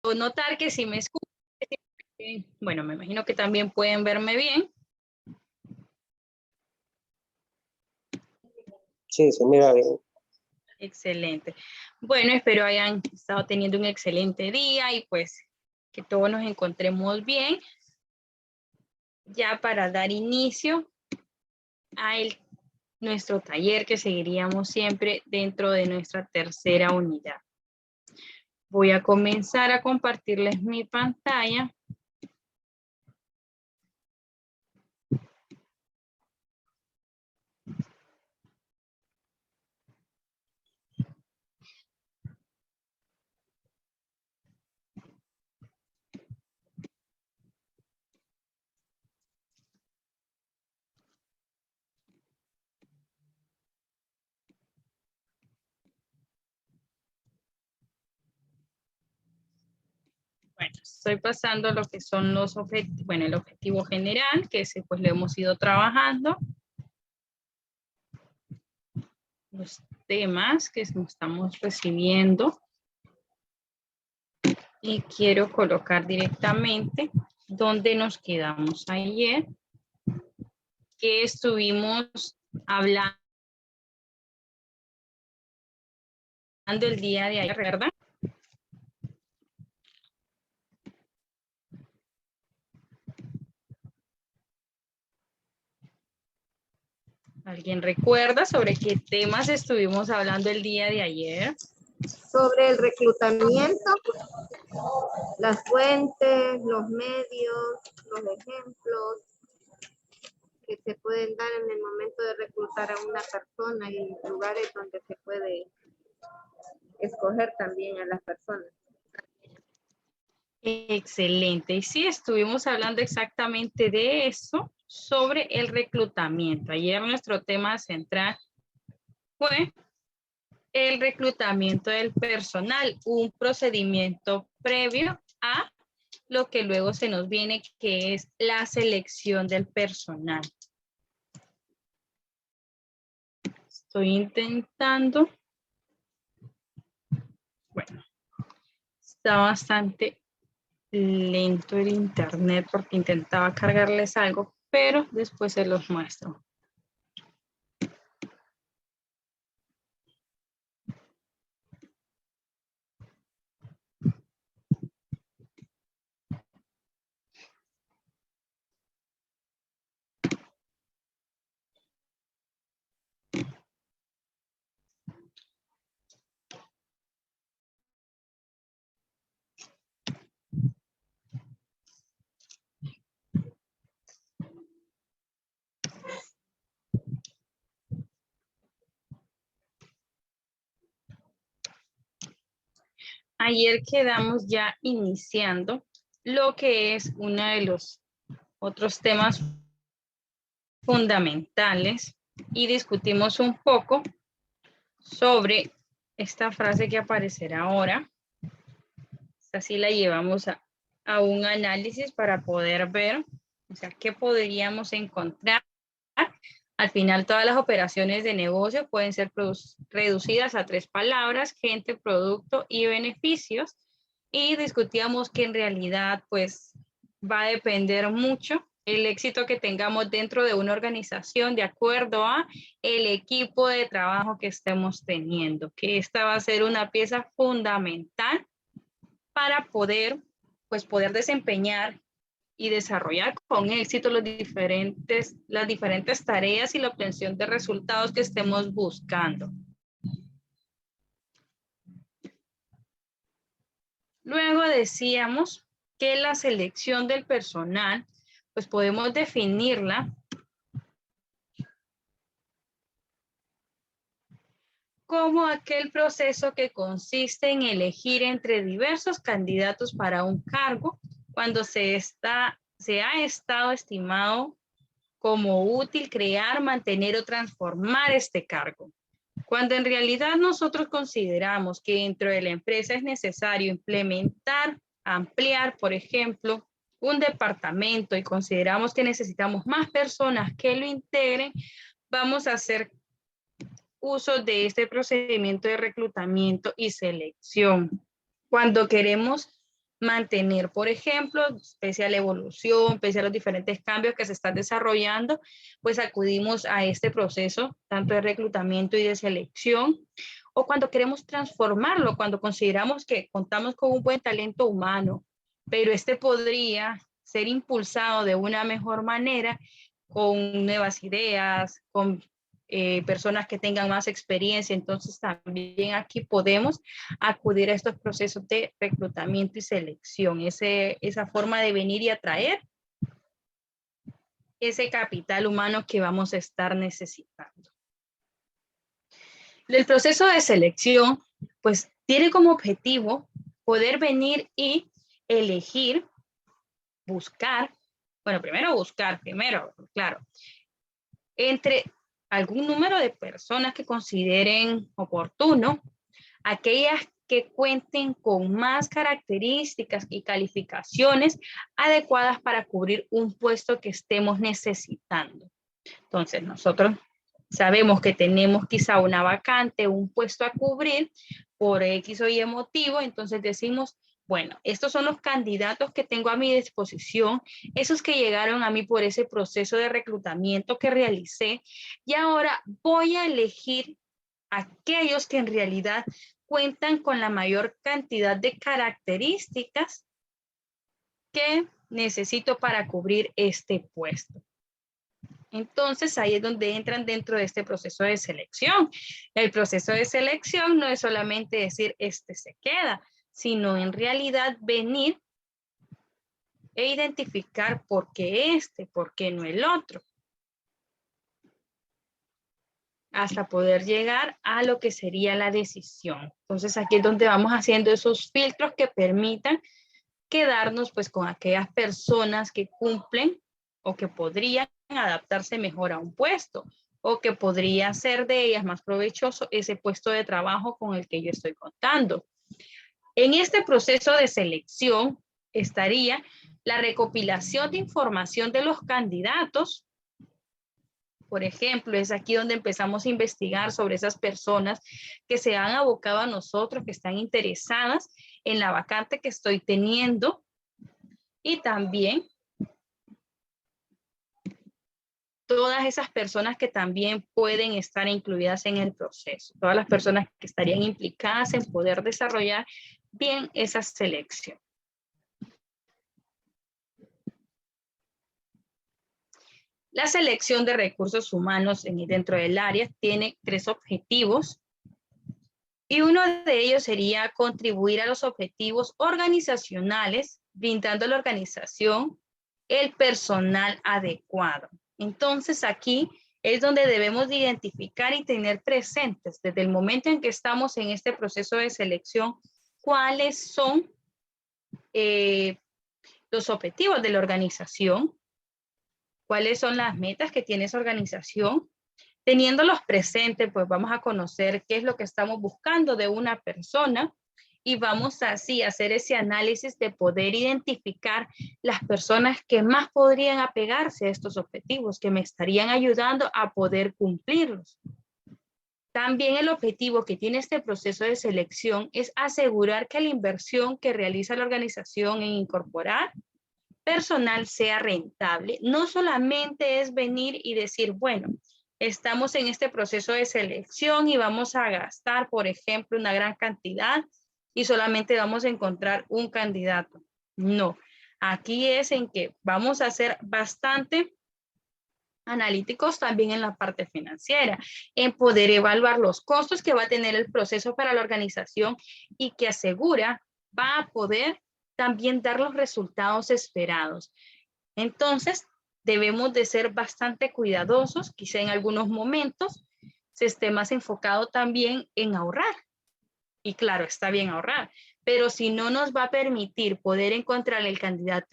notar que si me escuchan, bueno, me imagino que también pueden verme bien. Sí, se mira bien. Excelente. Bueno, espero hayan estado teniendo un excelente día y pues que todos nos encontremos bien. Ya para dar inicio a nuestro taller que seguiríamos siempre dentro de nuestra tercera unidad. Voy a comenzar a compartirles mi pantalla. Bueno, estoy pasando lo que son los objetivos, bueno, el objetivo general, que ese pues lo hemos ido trabajando. Los temas que estamos recibiendo. Y quiero colocar directamente donde nos quedamos ayer, que estuvimos hablando el día de ayer, ¿verdad? ¿Alguien recuerda sobre qué temas estuvimos hablando el día de ayer? Sobre el reclutamiento, las fuentes, los medios, los ejemplos que se pueden dar en el momento de reclutar a una persona y lugares donde se puede escoger también a las personas. Excelente. Y sí, estuvimos hablando exactamente de eso, sobre el reclutamiento. Ayer nuestro tema central fue el reclutamiento del personal, un procedimiento previo a lo que luego se nos viene, que es la selección del personal. Estoy intentando. Bueno, está bastante lento el internet porque intentaba cargarles algo, pero después se los muestro. Ayer quedamos ya iniciando lo que es uno de los otros temas fundamentales y discutimos un poco sobre esta frase que aparecerá ahora. Así la llevamos a un análisis para poder ver, o sea, qué podríamos encontrar. Al final, todas las operaciones de negocio pueden ser reducidas a 3 palabras: gente, producto y beneficios. Y discutíamos que en realidad, pues, va a depender mucho el éxito que tengamos dentro de una organización de acuerdo a el equipo de trabajo que estemos teniendo, que esta va a ser una pieza fundamental para poder, pues, poder desempeñar y desarrollar con éxito las diferentes tareas y la obtención de resultados que estemos buscando. Luego decíamos que la selección del personal, pues podemos definirla como aquel proceso que consiste en elegir entre diversos candidatos para un cargo cuando se ha estado estimado como útil crear, mantener o transformar este cargo. Cuando en realidad nosotros consideramos que dentro de la empresa es necesario implementar, ampliar, por ejemplo, un departamento y consideramos que necesitamos más personas que lo integren, vamos a hacer uso de este procedimiento de reclutamiento y selección. Cuando queremos mantener, por ejemplo, pese a la evolución, pese a los diferentes cambios que se están desarrollando, pues acudimos a este proceso, tanto de reclutamiento y de selección, o cuando queremos transformarlo, cuando consideramos que contamos con un buen talento humano, pero este podría ser impulsado de una mejor manera con nuevas ideas, con personas que tengan más experiencia. Entonces también aquí podemos acudir a estos procesos de reclutamiento y selección, esa forma de venir y atraer ese capital humano que vamos a estar necesitando. El proceso de selección, pues, tiene como objetivo poder venir y elegir, buscar, bueno, primero, claro, entre algún número de personas que consideren oportuno, aquellas que cuenten con más características y calificaciones adecuadas para cubrir un puesto que estemos necesitando. Entonces, nosotros sabemos que tenemos quizá una vacante, un puesto a cubrir por X o Y motivo, entonces decimos, bueno, estos son los candidatos que tengo a mi disposición, esos que llegaron a mí por ese proceso de reclutamiento que realicé, y ahora voy a elegir aquellos que en realidad cuentan con la mayor cantidad de características que necesito para cubrir este puesto. Entonces ahí es donde entran dentro de este proceso de selección. El proceso de selección no es solamente decir este se queda, sino en realidad venir e identificar por qué no el otro. Hasta poder llegar a lo que sería la decisión. Entonces aquí es donde vamos haciendo esos filtros que permitan quedarnos pues con aquellas personas que cumplen o que podrían adaptarse mejor a un puesto o que podría ser de ellas más provechoso ese puesto de trabajo con el que yo estoy contando. En este proceso de selección estaría la recopilación de información de los candidatos. Por ejemplo, es aquí donde empezamos a investigar sobre esas personas que se han abocado a nosotros, que están interesadas en la vacante que estoy teniendo, y también todas esas personas que también pueden estar incluidas en el proceso, todas las personas que estarían implicadas en poder desarrollar bien esa selección. La selección de recursos humanos dentro del área tiene 3 objetivos y uno de ellos sería contribuir a los objetivos organizacionales, brindando a la organización el personal adecuado. Entonces aquí es donde debemos de identificar y tener presentes desde el momento en que estamos en este proceso de selección cuáles son los objetivos de la organización, cuáles son las metas que tiene esa organización. Teniéndolos presentes, pues vamos a conocer qué es lo que estamos buscando de una persona y vamos así a hacer ese análisis de poder identificar las personas que más podrían apegarse a estos objetivos, que me estarían ayudando a poder cumplirlos. También el objetivo que tiene este proceso de selección es asegurar que la inversión que realiza la organización en incorporar personal sea rentable. No solamente es venir y decir, bueno, estamos en este proceso de selección y vamos a gastar, por ejemplo, una gran cantidad y solamente vamos a encontrar un candidato. No, aquí es en que vamos a ser bastante analíticos también en la parte financiera, en poder evaluar los costos que va a tener el proceso para la organización y que asegura va a poder también dar los resultados esperados. Entonces, debemos de ser bastante cuidadosos, quizá en algunos momentos se esté más enfocado también en ahorrar. Y claro, está bien ahorrar, pero si no nos va a permitir poder encontrar el candidato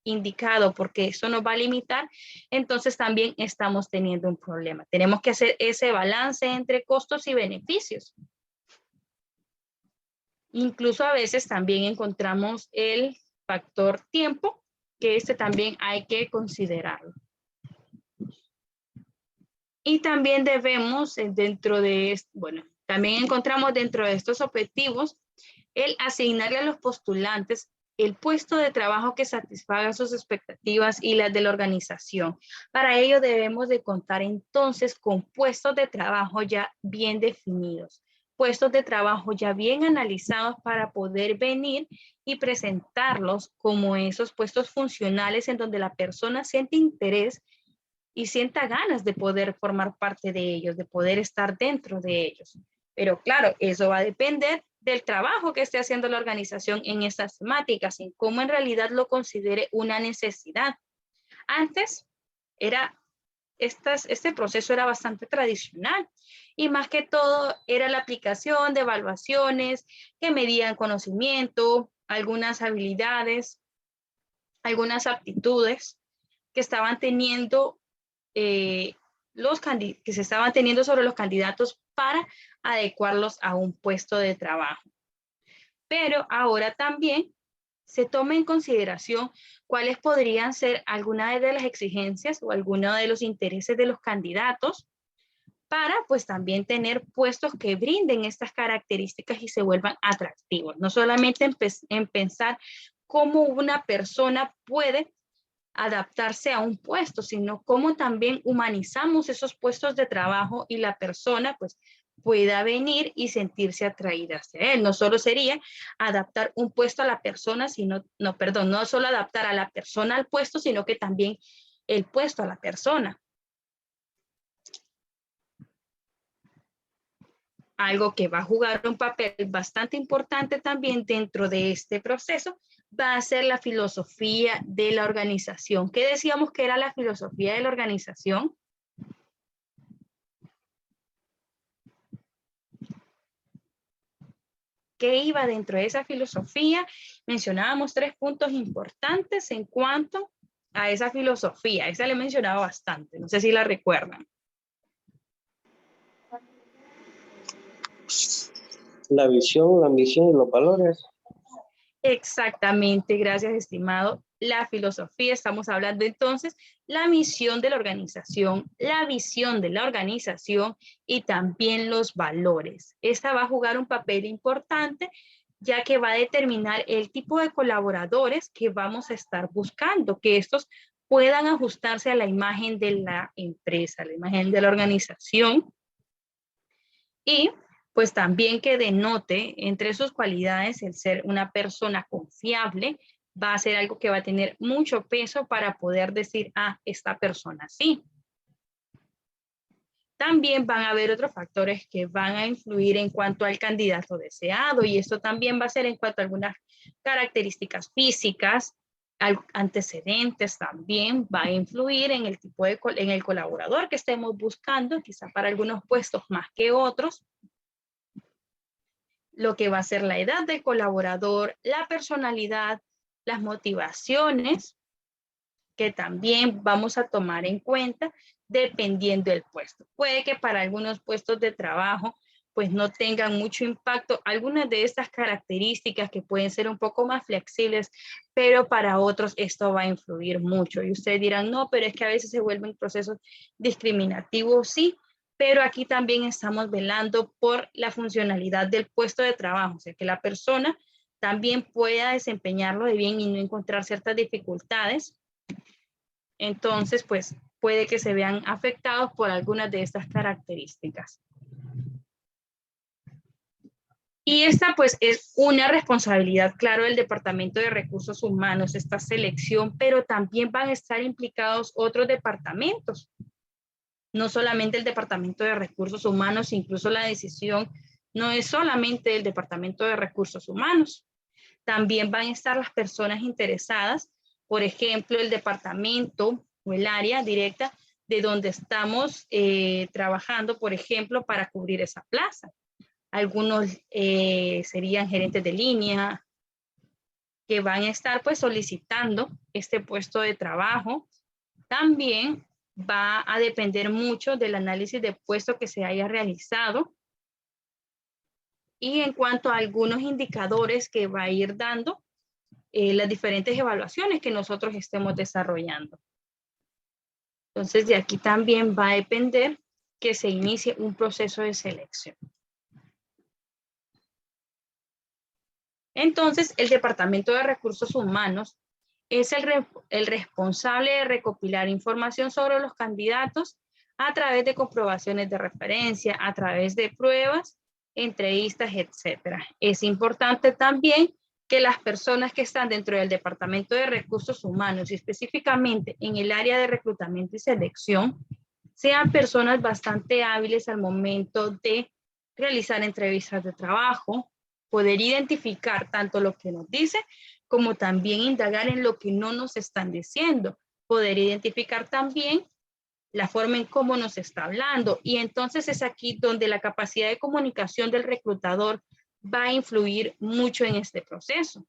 indicado porque eso nos va a limitar, entonces también estamos teniendo un problema. Tenemos que hacer ese balance entre costos y beneficios. Incluso a veces también encontramos el factor tiempo, que también hay que considerarlo. Y también debemos también encontramos dentro de estos objetivos el asignarle a los postulantes el puesto de trabajo que satisfaga sus expectativas y las de la organización. Para ello debemos de contar entonces con puestos de trabajo ya bien definidos, puestos de trabajo ya bien analizados para poder venir y presentarlos como esos puestos funcionales en donde la persona siente interés y sienta ganas de poder formar parte de ellos, de poder estar dentro de ellos. Pero claro, eso va a depender del trabajo que esté haciendo la organización en estas temáticas, en cómo en realidad lo considere una necesidad. Antes este proceso era bastante tradicional y más que todo era la aplicación de evaluaciones que medían conocimiento, algunas habilidades, algunas aptitudes que estaban teniendo que se estaban teniendo sobre los candidatos para adecuarlos a un puesto de trabajo. Pero ahora también se toma en consideración cuáles podrían ser algunas de las exigencias o algunos de los intereses de los candidatos para pues también tener puestos que brinden estas características y se vuelvan atractivos. No solamente en pensar cómo una persona puede adaptarse a un puesto, sino cómo también humanizamos esos puestos de trabajo y la persona pues pueda venir y sentirse atraída hacia él. No solo sería adaptar un puesto a la persona, no solo adaptar a la persona al puesto, sino que también el puesto a la persona. Algo que va a jugar un papel bastante importante también dentro de este proceso va a ser la filosofía de la organización. ¿Qué decíamos que era la filosofía de la organización? ¿Qué iba dentro de esa filosofía? Mencionábamos 3 puntos importantes en cuanto a esa filosofía. Esa le he mencionado bastante, no sé si la recuerdan. La visión, la misión y los valores. Exactamente, gracias, estimado. La filosofía, estamos hablando entonces, la misión de la organización, la visión de la organización y también los valores. Esta va a jugar un papel importante ya que va a determinar el tipo de colaboradores que vamos a estar buscando, que estos puedan ajustarse a la imagen de la empresa, la imagen de la organización y pues también que denote entre sus cualidades el ser una persona confiable, va a ser algo que va a tener mucho peso para poder decir, esta persona sí. También van a haber otros factores que van a influir en cuanto al candidato deseado y esto también va a ser en cuanto a algunas características físicas, antecedentes también va a influir en el tipo en el colaborador que estemos buscando, quizá para algunos puestos más que otros. Lo que va a ser la edad del colaborador, la personalidad, las motivaciones, que también vamos a tomar en cuenta dependiendo del puesto. Puede que para algunos puestos de trabajo pues no tengan mucho impacto algunas de estas características que pueden ser un poco más flexibles, pero para otros esto va a influir mucho. Y ustedes dirán, no, pero es que a veces se vuelven procesos discriminativos, sí, pero aquí también estamos velando por la funcionalidad del puesto de trabajo, o sea, que la persona también pueda desempeñarlo de bien y no encontrar ciertas dificultades. Entonces, pues puede que se vean afectados por algunas de estas características. Y esta pues es una responsabilidad, claro, del Departamento de Recursos Humanos, esta selección, pero también van a estar implicados otros departamentos. No solamente el Departamento de Recursos Humanos, incluso la decisión no es solamente del Departamento de Recursos Humanos. También van a estar las personas interesadas, por ejemplo, el departamento o el área directa de donde estamos trabajando, por ejemplo, para cubrir esa plaza. Algunos serían gerentes de línea que van a estar pues solicitando este puesto de trabajo. También va a depender mucho del análisis de puesto que se haya realizado y en cuanto a algunos indicadores que va a ir dando las diferentes evaluaciones que nosotros estemos desarrollando. Entonces, de aquí también va a depender que se inicie un proceso de selección. Entonces, el Departamento de Recursos Humanos es el responsable de recopilar información sobre los candidatos a través de comprobaciones de referencia, a través de pruebas, entrevistas, etcétera. Es importante también que las personas que están dentro del Departamento de Recursos Humanos y específicamente en el área de reclutamiento y selección sean personas bastante hábiles al momento de realizar entrevistas de trabajo, poder identificar tanto lo que nos dice como también indagar en lo que no nos están diciendo, poder identificar también la forma en cómo nos está hablando. Y entonces es aquí donde la capacidad de comunicación del reclutador va a influir mucho en este proceso.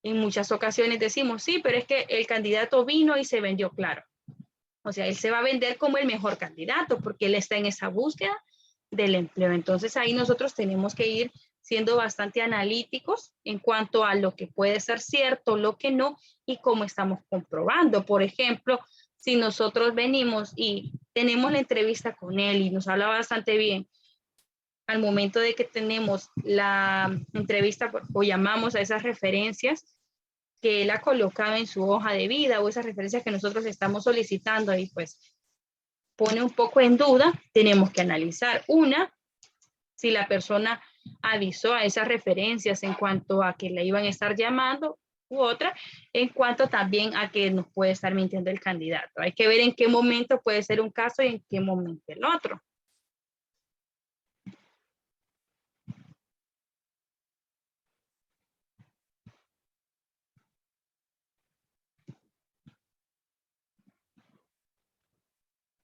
En muchas ocasiones decimos, sí, pero es que el candidato vino y se vendió, claro. O sea, él se va a vender como el mejor candidato porque él está en esa búsqueda del empleo. Entonces ahí nosotros tenemos que ir siendo bastante analíticos en cuanto a lo que puede ser cierto, lo que no y cómo estamos comprobando. Por ejemplo, si nosotros venimos y tenemos la entrevista con él y nos habla bastante bien, al momento de que tenemos la entrevista o llamamos a esas referencias que él ha colocado en su hoja de vida o esas referencias que nosotros estamos solicitando y pues pone un poco en duda, tenemos que analizar una, si la persona avisó a esas referencias en cuanto a que le iban a estar llamando u otra, en cuanto también a que nos puede estar mintiendo el candidato. Hay que ver en qué momento puede ser un caso y en qué momento el otro.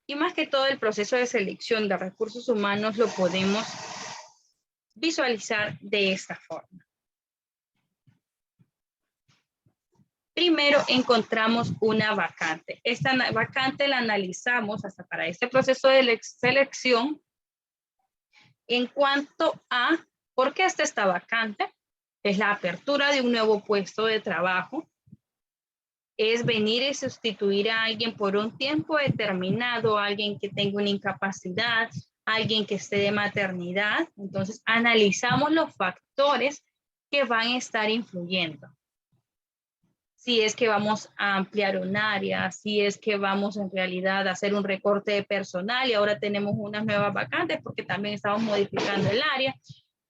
Y más que todo el proceso de selección de recursos humanos lo podemos visualizar de esta forma. Primero encontramos una vacante. Esta vacante la analizamos hasta para este proceso de selección en cuanto a por qué está vacante. Es la apertura de un nuevo puesto de trabajo. Es venir y sustituir a alguien por un tiempo determinado, alguien que tenga una incapacidad, alguien que esté de maternidad. Entonces analizamos los factores que van a estar influyendo. Si es que vamos a ampliar un área, si es que vamos en realidad a hacer un recorte de personal y ahora tenemos unas nuevas vacantes porque también estamos modificando el área,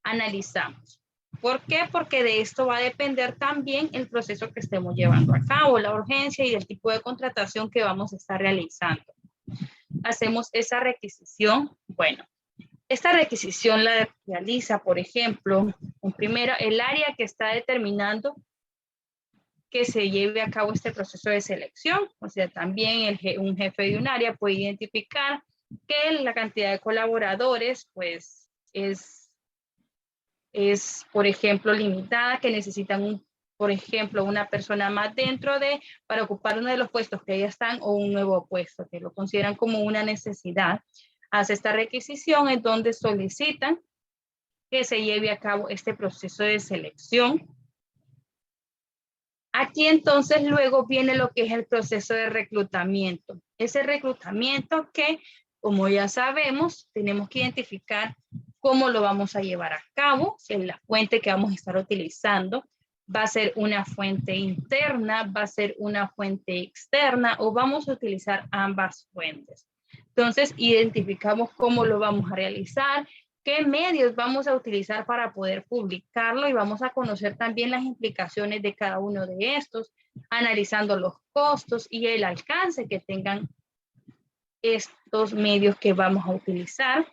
analizamos. ¿Por qué? Porque de esto va a depender también el proceso que estemos llevando a cabo, la urgencia y el tipo de contratación que vamos a estar realizando. Hacemos esa requisición. Bueno, esta requisición la realiza, por ejemplo, primero el área que está determinando que se lleve a cabo este proceso de selección. O sea, también un jefe de un área puede identificar que la cantidad de colaboradores pues es por ejemplo, limitada, que necesitan, por ejemplo, una persona más dentro para ocupar uno de los puestos que ya están o un nuevo puesto, que lo consideran como una necesidad. Hace esta requisición en donde solicitan que se lleve a cabo este proceso de selección. Aquí entonces luego viene lo que es el proceso de reclutamiento. Ese reclutamiento que, como ya sabemos, tenemos que identificar cómo lo vamos a llevar a cabo, si la fuente que vamos a estar utilizando va a ser una fuente interna, va a ser una fuente externa o vamos a utilizar ambas fuentes. Entonces, identificamos cómo lo vamos a realizar, qué medios vamos a utilizar para poder publicarlo y vamos a conocer también las implicaciones de cada uno de estos, analizando los costos y el alcance que tengan estos medios que vamos a utilizar.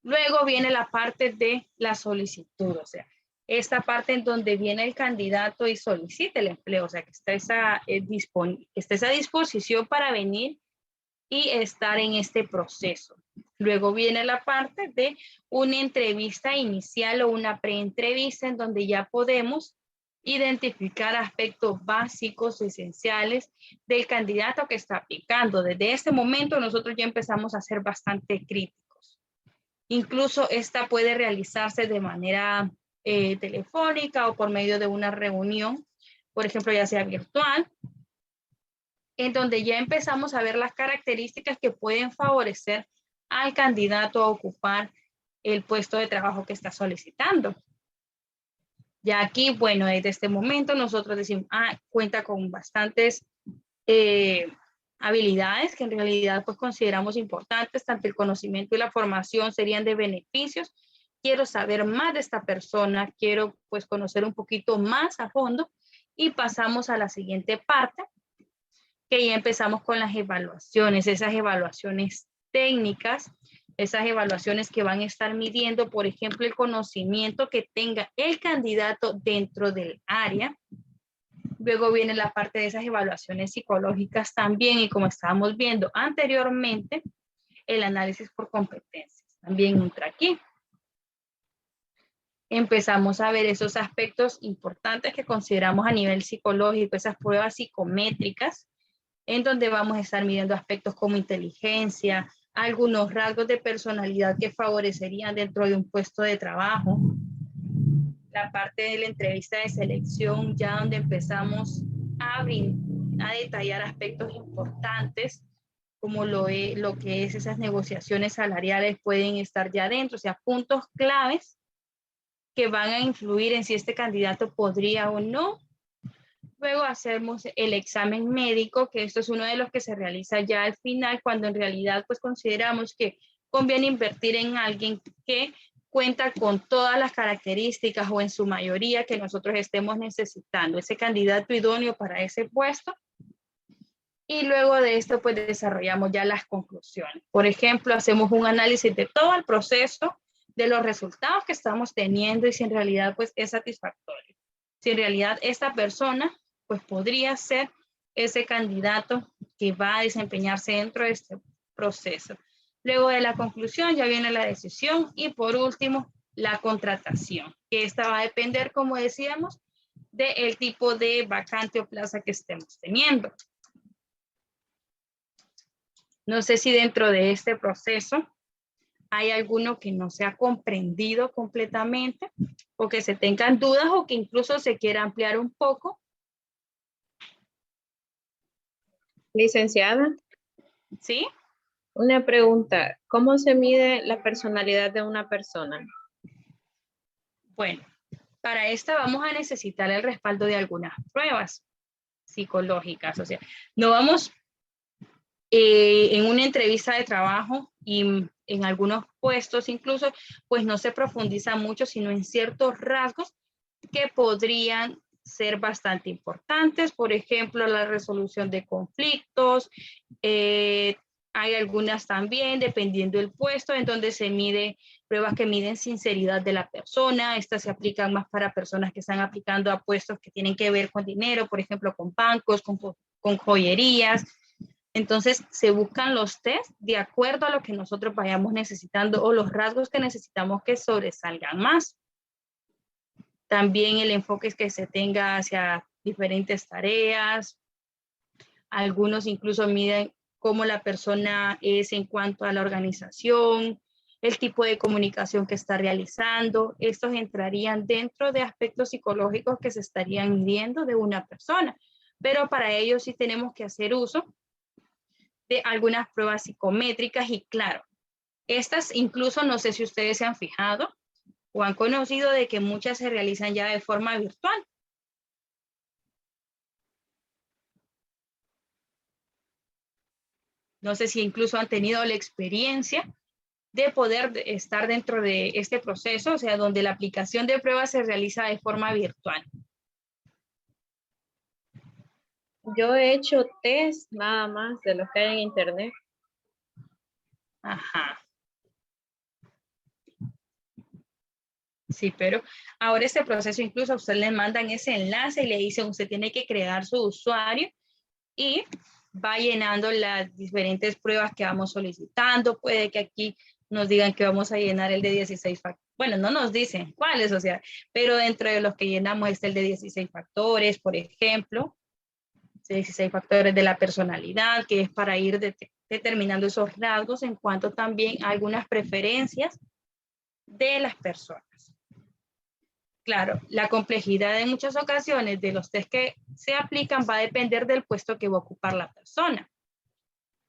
Luego viene la parte de la solicitud, o sea, esta parte en donde viene el candidato y solicita el empleo, o sea, que está esa disposición para venir y estar en este proceso. Luego viene la parte de una entrevista inicial o una preentrevista en donde ya podemos identificar aspectos básicos, esenciales del candidato que está aplicando. Desde este momento nosotros ya empezamos a ser bastante críticos. Incluso esta puede realizarse de manera telefónica o por medio de una reunión, por ejemplo, ya sea virtual, en donde ya empezamos a ver las características que pueden favorecer al candidato a ocupar el puesto de trabajo que está solicitando. Ya aquí, bueno, desde este momento nosotros decimos, cuenta con bastantes habilidades que en realidad pues consideramos importantes, tanto el conocimiento y la formación serían de beneficios. Quiero saber más de esta persona, quiero pues conocer un poquito más a fondo y pasamos a la siguiente parte, que ya empezamos con las evaluaciones, esas evaluaciones técnicas, esas evaluaciones que van a estar midiendo, por ejemplo, el conocimiento que tenga el candidato dentro del área. Luego viene la parte de esas evaluaciones psicológicas también, y como estábamos viendo anteriormente, el análisis por competencias también entra aquí. Empezamos a ver esos aspectos importantes que consideramos a nivel psicológico, esas pruebas psicométricas, en donde vamos a estar midiendo aspectos como inteligencia, algunos rasgos de personalidad que favorecerían dentro de un puesto de trabajo. La parte de la entrevista de selección, ya donde empezamos a detallar aspectos importantes, como lo que es esas negociaciones salariales pueden estar ya dentro, o sea, puntos claves que van a influir en si este candidato podría o no. Luego hacemos el examen médico, que esto es uno de los que se realiza ya al final, cuando en realidad pues consideramos que conviene invertir en alguien que cuenta con todas las características o en su mayoría que nosotros estemos necesitando, ese candidato idóneo para ese puesto. Y luego de esto pues desarrollamos ya las conclusiones. Por ejemplo, hacemos un análisis de todo el proceso, de los resultados que estamos teniendo y si en realidad pues es satisfactorio. Si en realidad esta persona pues podría ser ese candidato que va a desempeñarse dentro de este proceso. Luego de la conclusión ya viene la decisión y por último la contratación, que esta va a depender, como decíamos, del tipo de vacante o plaza que estemos teniendo. No sé si dentro de este proceso hay alguno que no se ha comprendido completamente o que se tengan dudas o que incluso se quiera ampliar un poco. Licenciada, ¿Sí? una pregunta. ¿Cómo se mide la personalidad de una persona? Bueno, para esta vamos a necesitar el respaldo de algunas pruebas psicológicas. O sea, no vamos en una entrevista de trabajo y en algunos puestos incluso, pues no se profundiza mucho, sino en ciertos rasgos que podrían ser bastante importantes. Por ejemplo, la resolución de conflictos. Hay algunas también, dependiendo del puesto, en donde se mide pruebas que miden sinceridad de la persona. Estas se aplican más para personas que están aplicando a puestos que tienen que ver con dinero, por ejemplo, con bancos, con joyerías. Entonces, se buscan los test de acuerdo a lo que nosotros vayamos necesitando o los rasgos que necesitamos que sobresalgan más. También el enfoque que se tenga hacia diferentes tareas. Algunos incluso miden cómo la persona es en cuanto a la organización, el tipo de comunicación que está realizando. Estos entrarían dentro de aspectos psicológicos que se estarían midiendo de una persona. Pero para ello sí tenemos que hacer uso de algunas pruebas psicométricas y claro, estas incluso no sé si ustedes se han fijado o han conocido de que muchas se realizan ya de forma virtual. No sé si incluso han tenido la experiencia de poder estar dentro de este proceso, o sea, donde la aplicación de pruebas se realiza de forma virtual. Yo he hecho test nada más de los que hay en internet. Ajá. Sí, pero ahora este proceso incluso a usted le mandan ese enlace y le dicen usted tiene que crear su usuario y va llenando las diferentes pruebas que vamos solicitando. Puede que aquí nos digan que vamos a llenar el de 16 factores. Bueno, no nos dicen cuáles, o sea, pero dentro de los que llenamos está el de 16 factores, por ejemplo, 16 factores de la personalidad, que es para ir determinando esos rasgos en cuanto también a algunas preferencias de las personas. Claro, la complejidad en muchas ocasiones de los test que se aplican va a depender del puesto que va a ocupar la persona.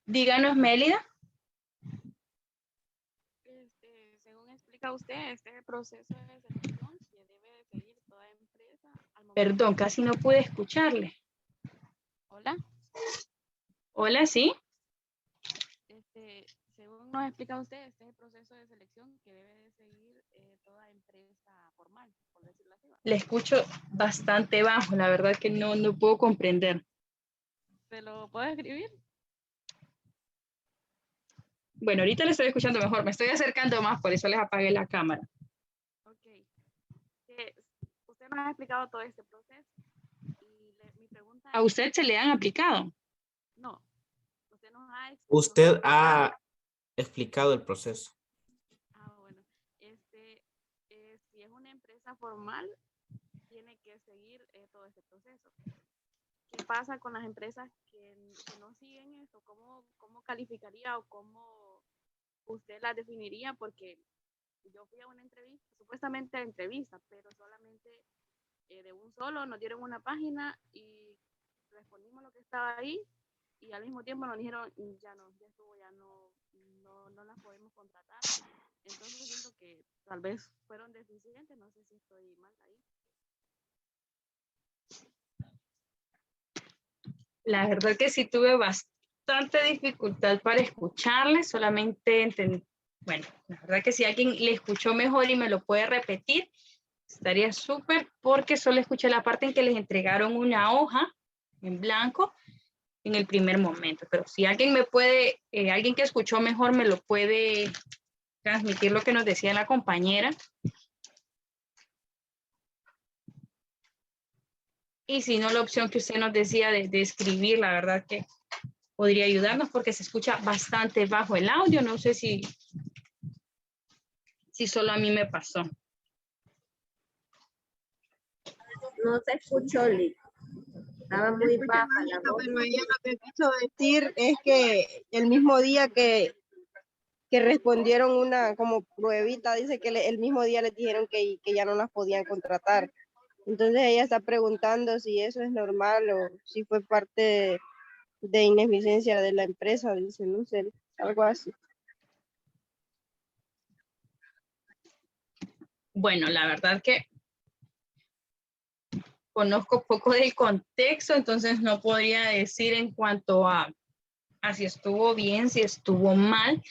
Díganos, Mélida. Según explica explica usted este proceso de selección que debe de seguir toda empresa al momento? Perdón, casi no pude escucharle. Hola. Hola, ¿sí? Según nos explica usted, este es el proceso de selección que debe de seguir toda empresa formal, por decirlo así. Le escucho bastante bajo, la verdad que no puedo comprender. ¿Se lo puedo escribir? Bueno, ahorita le estoy escuchando mejor, me estoy acercando más, por eso les apagué la cámara. Ok. Usted nos ha explicado todo este proceso y mi pregunta ¿A usted se le han aplicado? No. Usted ha explicado el proceso. Bueno. Si es una empresa formal, tiene que seguir todo este proceso. ¿Qué pasa con las empresas que no siguen esto? ¿Cómo calificaría o cómo usted las definiría? Porque yo fui a una entrevista, supuestamente a entrevista, pero solamente de un solo nos dieron una página y respondimos lo que estaba ahí y al mismo tiempo nos dijeron ya estuvo, no las podemos contratar. Entonces siento que tal vez fueron deficientes, no sé si estoy mal ahí. La verdad que sí tuve bastante dificultad para escucharle, solamente entendí. Bueno, la verdad que si alguien le escuchó mejor y me lo puede repetir, estaría súper, porque solo escuché la parte en que les entregaron una hoja en blanco en el primer momento. Pero si alguien alguien que escuchó mejor me lo puede transmitir lo que nos decía la compañera. Y si no, la opción que usted nos decía de escribir, la verdad que podría ayudarnos porque se escucha bastante bajo el audio. No sé si solo a mí me pasó. No se escuchó, Liz. Estaba muy baja la voz. Pero ella lo que quiso decir es que el mismo día que respondieron una como pruebita, dice que el mismo día les dijeron que ya no las podían contratar. Entonces ella está preguntando si eso es normal o si fue parte de ineficiencia de la empresa, dice, no sé, algo así. Bueno, la verdad que conozco poco del contexto, entonces no podría decir en cuanto a si estuvo bien, si estuvo mal.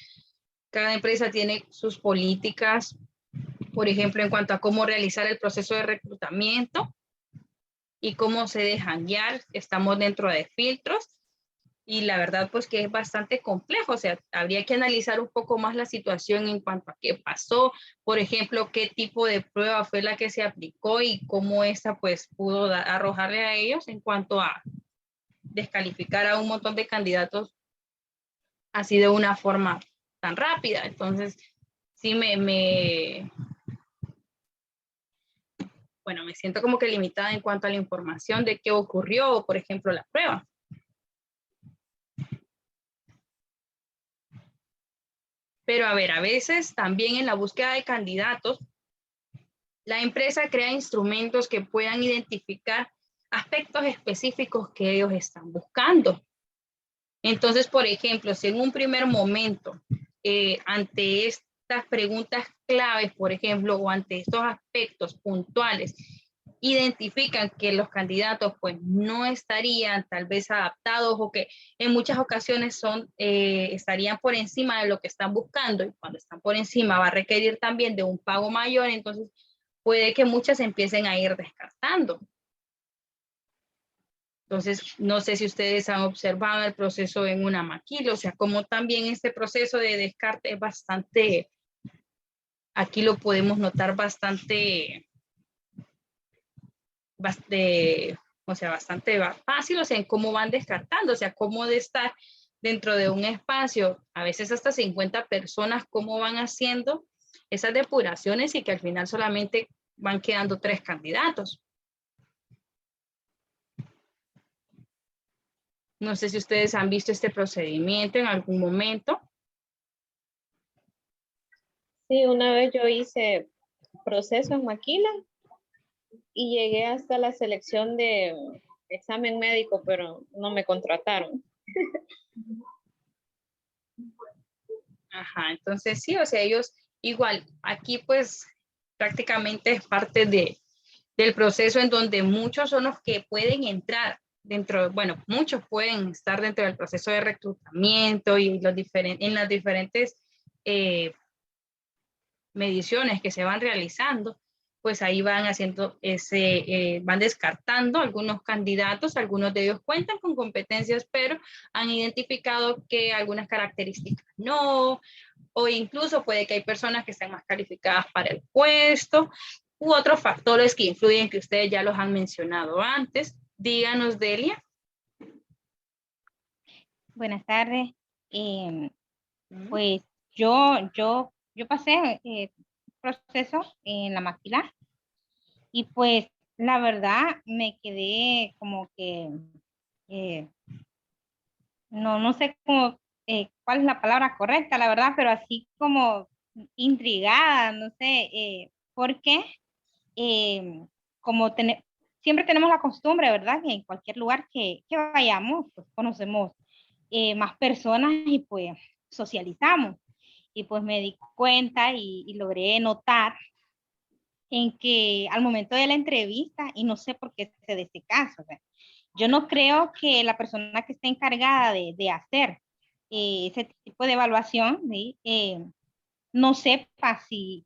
Cada empresa tiene sus políticas, por ejemplo, en cuanto a cómo realizar el proceso de reclutamiento y cómo se dejan guiar. Estamos dentro de filtros y la verdad pues que es bastante complejo, o sea, habría que analizar un poco más la situación en cuanto a qué pasó, por ejemplo, qué tipo de prueba fue la que se aplicó y cómo esta pues pudo arrojarle a ellos en cuanto a descalificar a un montón de candidatos así de una forma tan rápida. Entonces, sí me siento como que limitada en cuanto a la información de qué ocurrió, o por ejemplo, la prueba. Pero a ver, a veces también en la búsqueda de candidatos, la empresa crea instrumentos que puedan identificar aspectos específicos que ellos están buscando. Entonces, por ejemplo, si en un primer momento, ante estas preguntas claves, por ejemplo, o ante estos aspectos puntuales, identifican que los candidatos pues no estarían tal vez adaptados o que en muchas ocasiones estarían por encima de lo que están buscando, y cuando están por encima va a requerir también de un pago mayor, entonces puede que muchas empiecen a ir descartando. Entonces, no sé si ustedes han observado el proceso en una maquila, o sea, como también este proceso de descarte es bastante, aquí lo podemos notar bastante fácil, o sea, en cómo van descartando, o sea, cómo de estar dentro de un espacio, a veces hasta 50 personas, cómo van haciendo esas depuraciones y que al final solamente van quedando 3 candidatos. No sé si ustedes han visto este procedimiento en algún momento. Sí, una vez yo hice proceso en Maquila y llegué hasta la selección de examen médico, pero no me contrataron. Ajá, entonces sí, o sea, ellos igual, aquí pues prácticamente es parte del proceso en donde muchos son los que pueden entrar dentro, bueno, muchos pueden estar dentro del proceso de reclutamiento y en las diferentes mediciones que se van realizando, pues ahí van haciendo van descartando algunos candidatos, algunos de ellos cuentan con competencias, pero han identificado que algunas características no, o incluso puede que hay personas que estén más calificadas para el puesto, u otros factores que influyen que ustedes ya los han mencionado antes. Díganos, Delia. Buenas tardes. Pues yo pasé proceso en la maquilar y pues la verdad me quedé como que no sé cómo cuál es la palabra correcta, la verdad, pero así como intrigada, no sé, porque como siempre tenemos la costumbre, ¿verdad? Que en cualquier lugar que vayamos, pues conocemos más personas y pues socializamos. Y pues me di cuenta y logré notar en que al momento de la entrevista, y no sé por qué se de este caso, o sea, yo no creo que la persona que esté encargada de hacer ese tipo de evaluación, ¿sí? No sepa si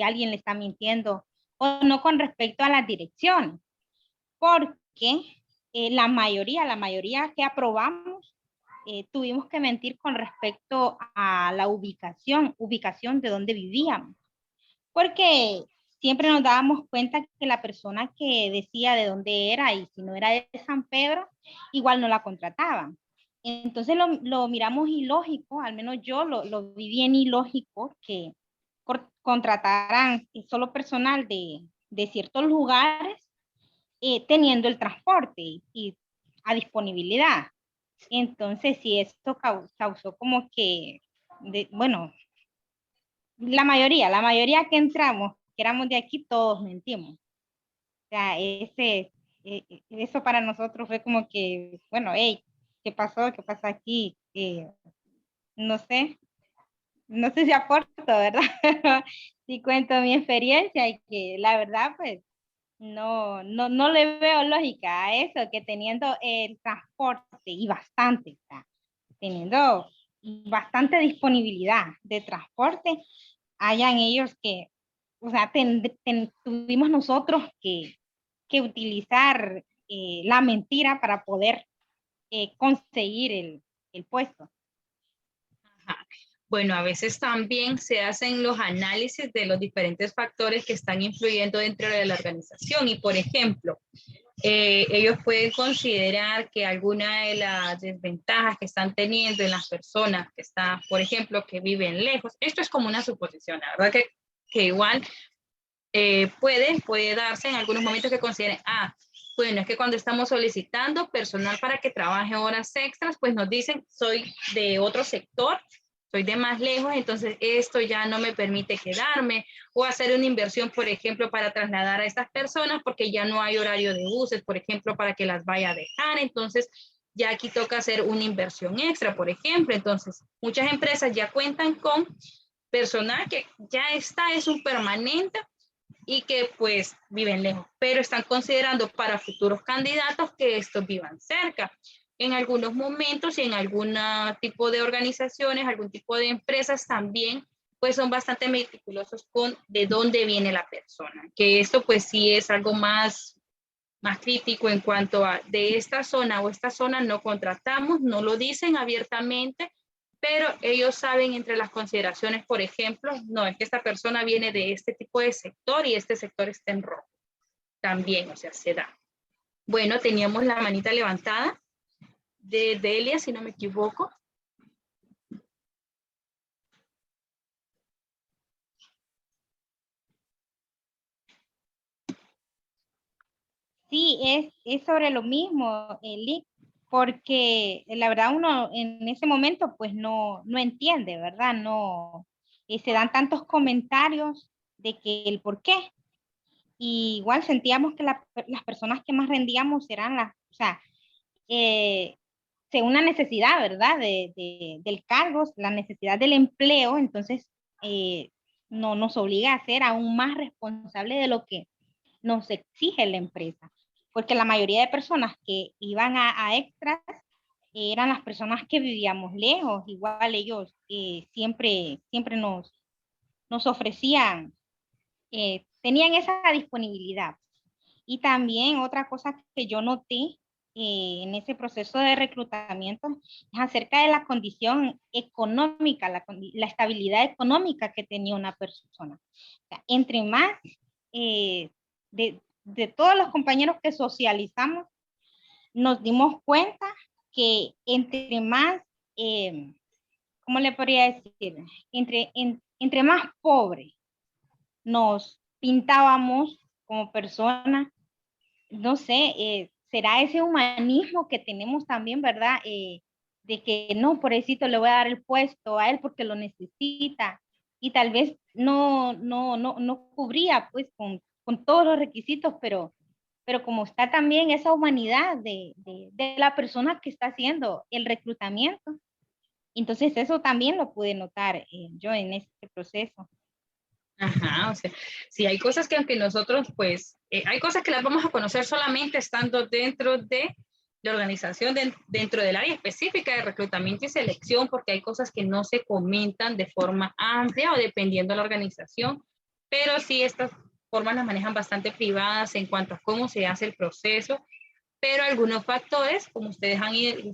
alguien le está mintiendo o no con respecto a las direcciones, porque la mayoría que aprobamos, tuvimos que mentir con respecto a la ubicación de donde vivíamos, porque siempre nos dábamos cuenta que la persona que decía de dónde era y si no era de San Pedro, igual no la contrataban. Entonces lo miramos ilógico, al menos yo lo vi bien ilógico, que contrataran solo personal de ciertos lugares teniendo el transporte y a disponibilidad. Entonces, sí, esto causó como que, bueno, la mayoría que entramos, que éramos de aquí, todos mentimos. O sea, eso para nosotros fue como que, bueno, hey, ¿qué pasó? ¿Qué pasa aquí? No sé, no sé si aporto, ¿verdad? Pero sí cuento mi experiencia y que la verdad, pues, no le veo lógica a eso, que teniendo el transporte y bastante, o sea, teniendo bastante disponibilidad de transporte, hayan ellos que, o sea, tuvimos nosotros que utilizar la mentira para poder conseguir el puesto. Ajá. Bueno, a veces también se hacen los análisis de los diferentes factores que están influyendo dentro de la organización y, por ejemplo, ellos pueden considerar que alguna de las desventajas que están teniendo en las personas que están, por ejemplo, que viven lejos, esto es como una suposición, la verdad que igual puede darse en algunos momentos que consideren, bueno, es que cuando estamos solicitando personal para que trabaje horas extras, pues nos dicen, soy de otro sector, soy de más lejos, entonces esto ya no me permite quedarme o hacer una inversión, por ejemplo, para trasladar a estas personas porque ya no hay horario de buses, por ejemplo, para que las vaya a dejar. Entonces, ya aquí toca hacer una inversión extra, por ejemplo. Entonces, muchas empresas ya cuentan con personal que ya es un permanente y que pues viven lejos, pero están considerando para futuros candidatos que estos vivan cerca. En algunos momentos y en algún tipo de organizaciones, algún tipo de empresas también, pues son bastante meticulosos con de dónde viene la persona, que esto pues sí es algo más crítico en cuanto a de esta zona o esta zona no contratamos, no lo dicen abiertamente, pero ellos saben entre las consideraciones, por ejemplo, no, es que esta persona viene de este tipo de sector y este sector está en rojo. También, o sea, se da. Bueno, teníamos la manita levantada de Delia, si no me equivoco. Sí, es sobre lo mismo, Lick, porque la verdad uno en ese momento pues no entiende, ¿verdad? No, se dan tantos comentarios de que el por qué. Y igual sentíamos que las personas que más rendíamos eran o sea, según la necesidad, ¿verdad? Del cargo, la necesidad del empleo, entonces no nos obliga a ser aún más responsables de lo que nos exige la empresa. Porque la mayoría de personas que iban a extras eran las personas que vivíamos lejos. Igual ellos siempre nos ofrecían, tenían esa disponibilidad. Y también otra cosa que yo noté en ese proceso de reclutamiento es acerca de la condición económica, la estabilidad económica que tenía una persona. O sea, entre más de todos los compañeros que socializamos, nos dimos cuenta que entre más, ¿cómo le podría decir? Entre más pobre nos pintábamos como personas, no sé, será ese humanismo que tenemos también, ¿verdad? De que no, pobrecito, le voy a dar el puesto a él porque lo necesita y tal vez no cubría pues con todos los requisitos, pero como está también esa humanidad de la persona que está haciendo el reclutamiento, entonces eso también lo pude notar yo en este proceso. Ajá, o sea, sí, hay cosas que aunque nosotros, pues, hay cosas que las vamos a conocer solamente estando dentro de la organización, dentro del área específica de reclutamiento y selección, porque hay cosas que no se comentan de forma amplia o dependiendo de la organización, pero sí estas formas las manejan bastante privadas en cuanto a cómo se hace el proceso, pero algunos factores, como ustedes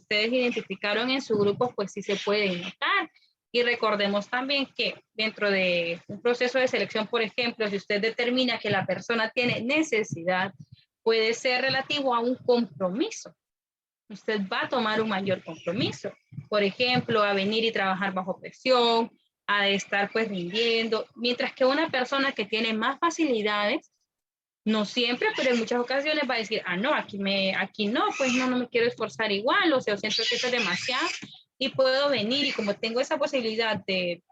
identificaron en su grupo, pues sí se pueden notar. Y recordemos también que dentro de un proceso de selección, por ejemplo, si usted determina que la persona tiene necesidad, puede ser relativo a un compromiso. Usted va a tomar un mayor compromiso. Por ejemplo, a venir y trabajar bajo presión, a estar pues rindiendo, mientras que una persona que tiene más facilidades, no siempre, pero en muchas ocasiones va a decir, no, aquí no, pues no me quiero esforzar igual, o sea, siento que eso es demasiado y puedo venir y como tengo esa posibilidad de,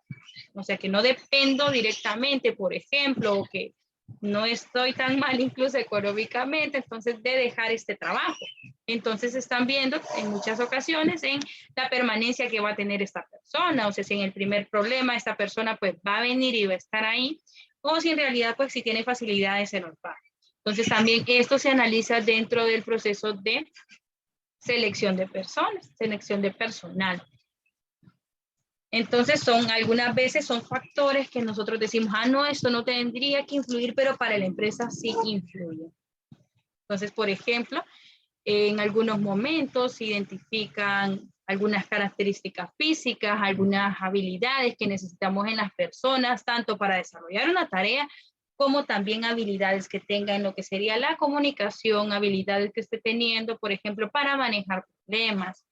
o sea, que no dependo directamente, por ejemplo, o que no estoy tan mal incluso económicamente, entonces de dejar este trabajo. Entonces están viendo en muchas ocasiones en la permanencia que va a tener esta persona, o sea, si en el primer problema esta persona pues va a venir y va a estar ahí, o si en realidad pues si tiene facilidades se nos va. Entonces también esto se analiza dentro del proceso de selección de personas, selección de personal. Entonces algunas veces son factores que nosotros decimos, no, esto no tendría que influir, pero para la empresa sí influye. Entonces, por ejemplo, en algunos momentos se identifican algunas características físicas, algunas habilidades que necesitamos en las personas, tanto para desarrollar una tarea como también habilidades que tengan lo que sería la comunicación, habilidades que esté teniendo, por ejemplo, para manejar problemas.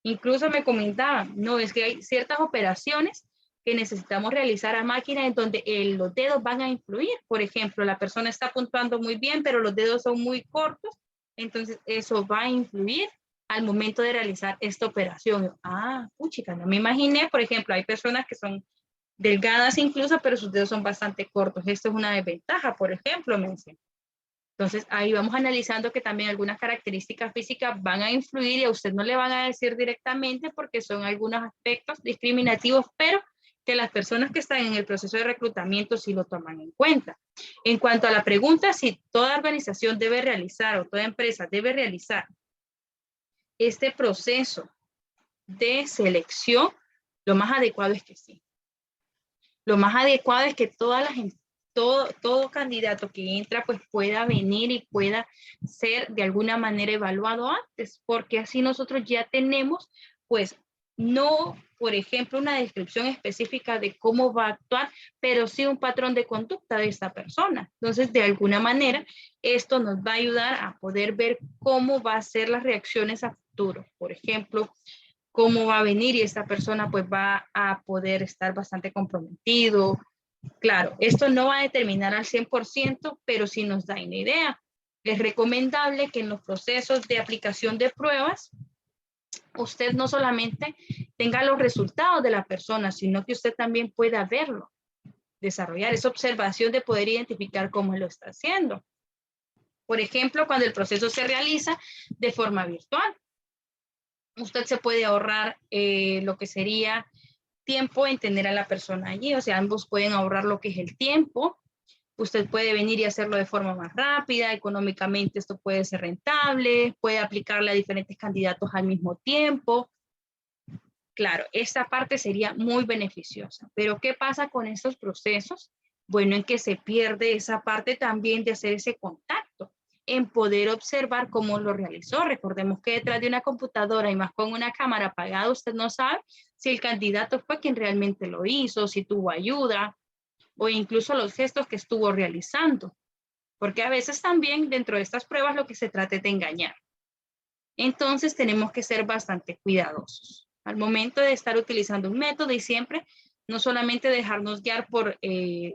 Incluso me comentaban, no, es que hay ciertas operaciones que necesitamos realizar a máquina en donde los dedos van a influir. Por ejemplo, la persona está puntuando muy bien, pero los dedos son muy cortos, entonces eso va a influir al momento de realizar esta operación. Puchica, no me imaginé, por ejemplo, hay personas que son delgadas incluso, pero sus dedos son bastante cortos. Esto es una desventaja, por ejemplo, me dicen. Entonces, ahí vamos analizando que también algunas características físicas van a influir y a usted no le van a decir directamente porque son algunos aspectos discriminativos, pero que las personas que están en el proceso de reclutamiento sí lo toman en cuenta. En cuanto a la pregunta si toda organización debe realizar o toda empresa debe realizar este proceso de selección, lo más adecuado es que sí. Lo más adecuado es que todo candidato que entra pues pueda venir y pueda ser de alguna manera evaluado antes, porque así nosotros ya tenemos pues no, por ejemplo, una descripción específica de cómo va a actuar, pero sí un patrón de conducta de esta persona. Entonces, de alguna manera, esto nos va a ayudar a poder ver cómo va a ser las reacciones a futuro. Por ejemplo, cómo va a venir y esta persona pues va a poder estar bastante comprometido. Claro, esto no va a determinar al 100%, pero sí nos da una idea. Es recomendable que en los procesos de aplicación de pruebas, usted no solamente tenga los resultados de la persona, sino que usted también pueda verlo, desarrollar esa observación de poder identificar cómo lo está haciendo. Por ejemplo, cuando el proceso se realiza de forma virtual, usted se puede ahorrar lo que sería tiempo en tener a la persona allí. O sea, ambos pueden ahorrar lo que es el tiempo. Usted puede venir y hacerlo de forma más rápida, económicamente esto puede ser rentable, puede aplicarle a diferentes candidatos al mismo tiempo. Claro, esta parte sería muy beneficiosa, pero ¿qué pasa con estos procesos? Bueno, en que se pierde esa parte también de hacer ese contacto, en poder observar cómo lo realizó. Recordemos que detrás de una computadora y más con una cámara apagada, usted no sabe si el candidato fue quien realmente lo hizo, si tuvo ayuda, o incluso los gestos que estuvo realizando, porque a veces también dentro de estas pruebas lo que se trata es de engañar. Entonces tenemos que ser bastante cuidadosos al momento de estar utilizando un método y siempre no solamente dejarnos guiar por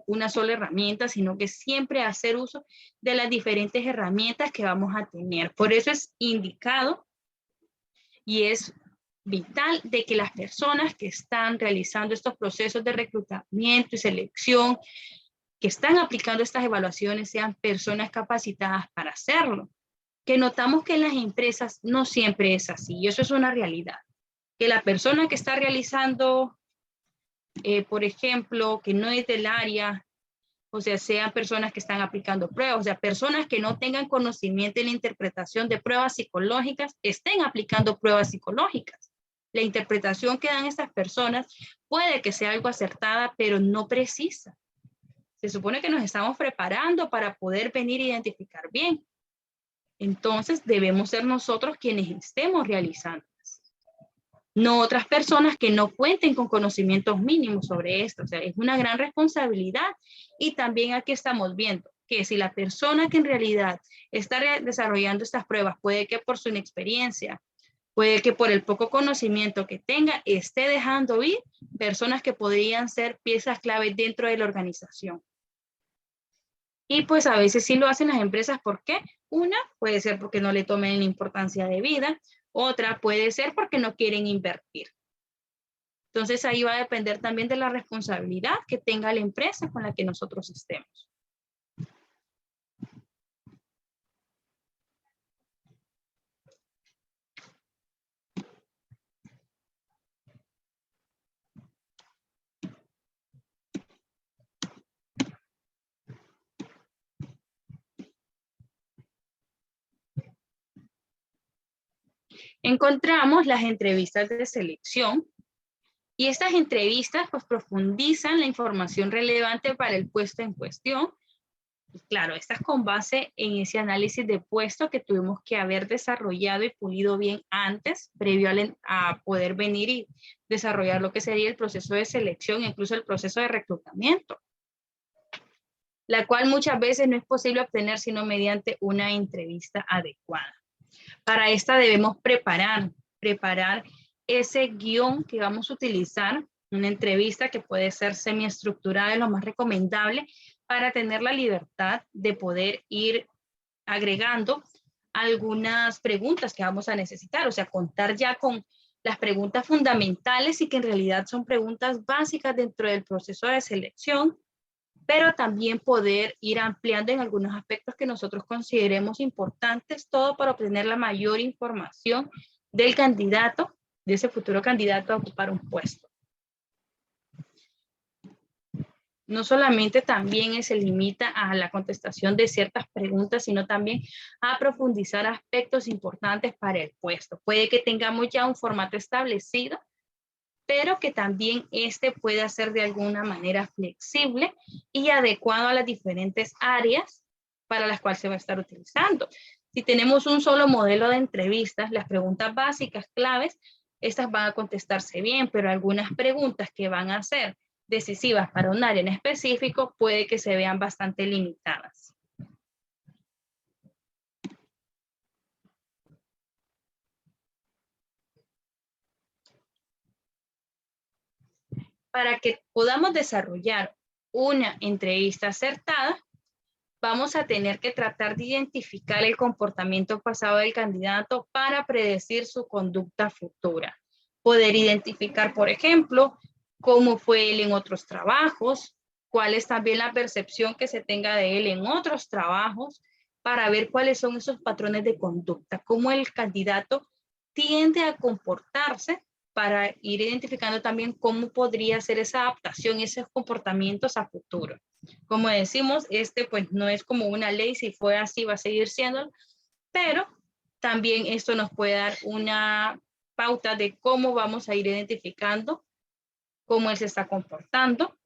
una sola herramienta, sino que siempre hacer uso de las diferentes herramientas que vamos a tener. Por eso es indicado y es vital de que las personas que están realizando estos procesos de reclutamiento y selección, que están aplicando estas evaluaciones, sean personas capacitadas para hacerlo. Que notamos que en las empresas no siempre es así, y eso es una realidad. Que la persona que está realizando, por ejemplo, que no es del área, o sea, sean personas que están aplicando pruebas, o sea, personas que no tengan conocimiento en la interpretación de pruebas psicológicas, estén aplicando pruebas psicológicas. La interpretación que dan estas personas puede que sea algo acertada, pero no precisa. Se supone que nos estamos preparando para poder venir a identificar bien. Entonces, debemos ser nosotros quienes estemos realizando. No otras personas que no cuenten con conocimientos mínimos sobre esto. O sea, es una gran responsabilidad. Y también aquí estamos viendo que si la persona que en realidad está desarrollando estas pruebas, puede que por su inexperiencia, puede que por el poco conocimiento que tenga, esté dejando ir personas que podrían ser piezas clave dentro de la organización. Y pues a veces sí lo hacen las empresas. ¿Por qué? Una puede ser porque no le tomen la importancia debida. Otra puede ser porque no quieren invertir. Entonces ahí va a depender también de la responsabilidad que tenga la empresa con la que nosotros estemos. Encontramos las entrevistas de selección y estas entrevistas pues profundizan la información relevante para el puesto en cuestión. Y claro, estas con base en ese análisis de puesto que tuvimos que haber desarrollado y pulido bien antes, previo a poder venir y desarrollar lo que sería el proceso de selección, incluso el proceso de reclutamiento, la cual muchas veces no es posible obtener sino mediante una entrevista adecuada. Para esta debemos preparar ese guión que vamos a utilizar, una entrevista que puede ser semiestructurada, es lo más recomendable, para tener la libertad de poder ir agregando algunas preguntas que vamos a necesitar, o sea, contar ya con las preguntas fundamentales y que en realidad son preguntas básicas dentro del proceso de selección, pero también poder ir ampliando en algunos aspectos que nosotros consideremos importantes, todo para obtener la mayor información del candidato, de ese futuro candidato a ocupar un puesto. No solamente también se limita a la contestación de ciertas preguntas, sino también a profundizar aspectos importantes para el puesto. Puede que tengamos ya un formato establecido, pero que también este pueda ser de alguna manera flexible y adecuado a las diferentes áreas para las cuales se va a estar utilizando. Si tenemos un solo modelo de entrevistas, las preguntas básicas, claves, estas van a contestarse bien, pero algunas preguntas que van a ser decisivas para un área en específico puede que se vean bastante limitadas. Para que podamos desarrollar una entrevista acertada, vamos a tener que tratar de identificar el comportamiento pasado del candidato para predecir su conducta futura. Poder identificar, por ejemplo, cómo fue él en otros trabajos, cuál es también la percepción que se tenga de él en otros trabajos, para ver cuáles son esos patrones de conducta, cómo el candidato tiende a comportarse para ir identificando también cómo podría ser esa adaptación, esos comportamientos a futuro. Como decimos, pues no es como una ley, si fue así va a seguir siendo, pero también esto nos puede dar una pauta de cómo vamos a ir identificando cómo él se está comportando.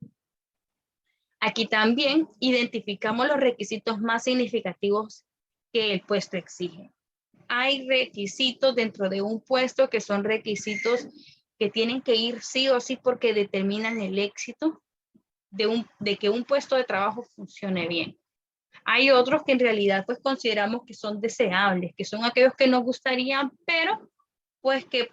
Aquí también identificamos los requisitos más significativos que el puesto exige. Hay requisitos dentro de un puesto que son requisitos que tienen que ir sí o sí porque determinan el éxito de que un puesto de trabajo funcione bien. Hay otros que en realidad pues consideramos que son deseables, que son aquellos que nos gustarían, pero pues que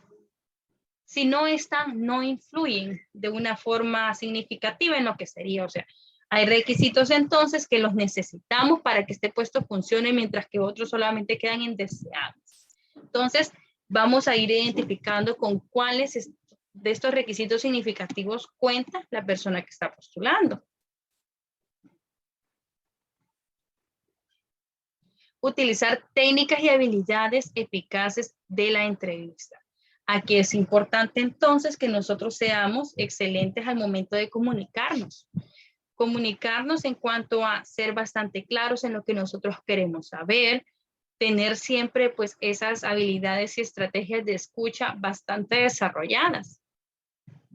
si no están, no influyen de una forma significativa en lo que sería. O sea, hay requisitos entonces que los necesitamos para que este puesto funcione, mientras que otros solamente quedan en deseables. Entonces, vamos a ir identificando con cuáles de estos requisitos significativos cuenta la persona que está postulando. Utilizar técnicas y habilidades eficaces de la entrevista. Aquí es importante entonces que nosotros seamos excelentes al momento de comunicarnos. Comunicarnos en cuanto a ser bastante claros en lo que nosotros queremos saber, tener siempre pues esas habilidades y estrategias de escucha bastante desarrolladas.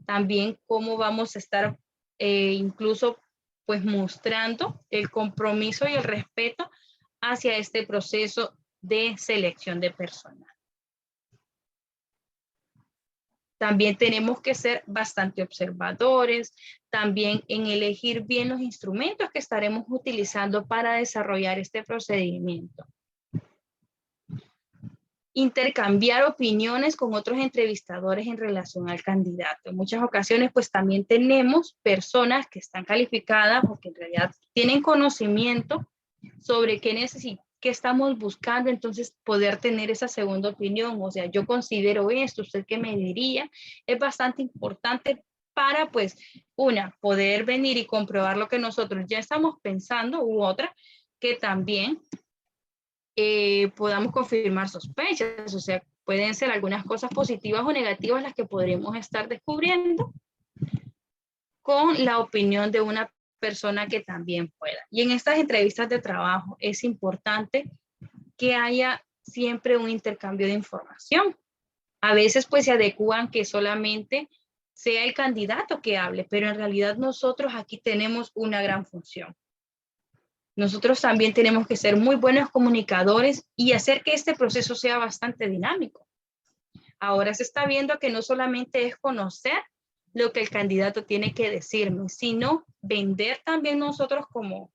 También cómo vamos a estar incluso pues mostrando el compromiso y el respeto hacia este proceso de selección de personal. También tenemos que ser bastante observadores, también en elegir bien los instrumentos que estaremos utilizando para desarrollar este procedimiento. Intercambiar opiniones con otros entrevistadores en relación al candidato. En muchas ocasiones, pues también tenemos personas que están calificadas o que en realidad tienen conocimiento sobre qué estamos buscando, entonces poder tener esa segunda opinión. O sea, yo considero esto, ¿usted qué me diría? Es bastante importante para, pues, poder venir y comprobar lo que nosotros ya estamos pensando, u otra, que también podamos confirmar sospechas. O sea, pueden ser algunas cosas positivas o negativas las que podremos estar descubriendo con la opinión de una persona que también pueda. Y en estas entrevistas de trabajo es importante que haya siempre un intercambio de información. A veces pues se adecúan que solamente sea el candidato que hable, pero en realidad nosotros aquí tenemos una gran función. Nosotros también tenemos que ser muy buenos comunicadores y hacer que este proceso sea bastante dinámico. Ahora se está viendo que no solamente es conocer lo que el candidato tiene que decirme, sino vender también nosotros como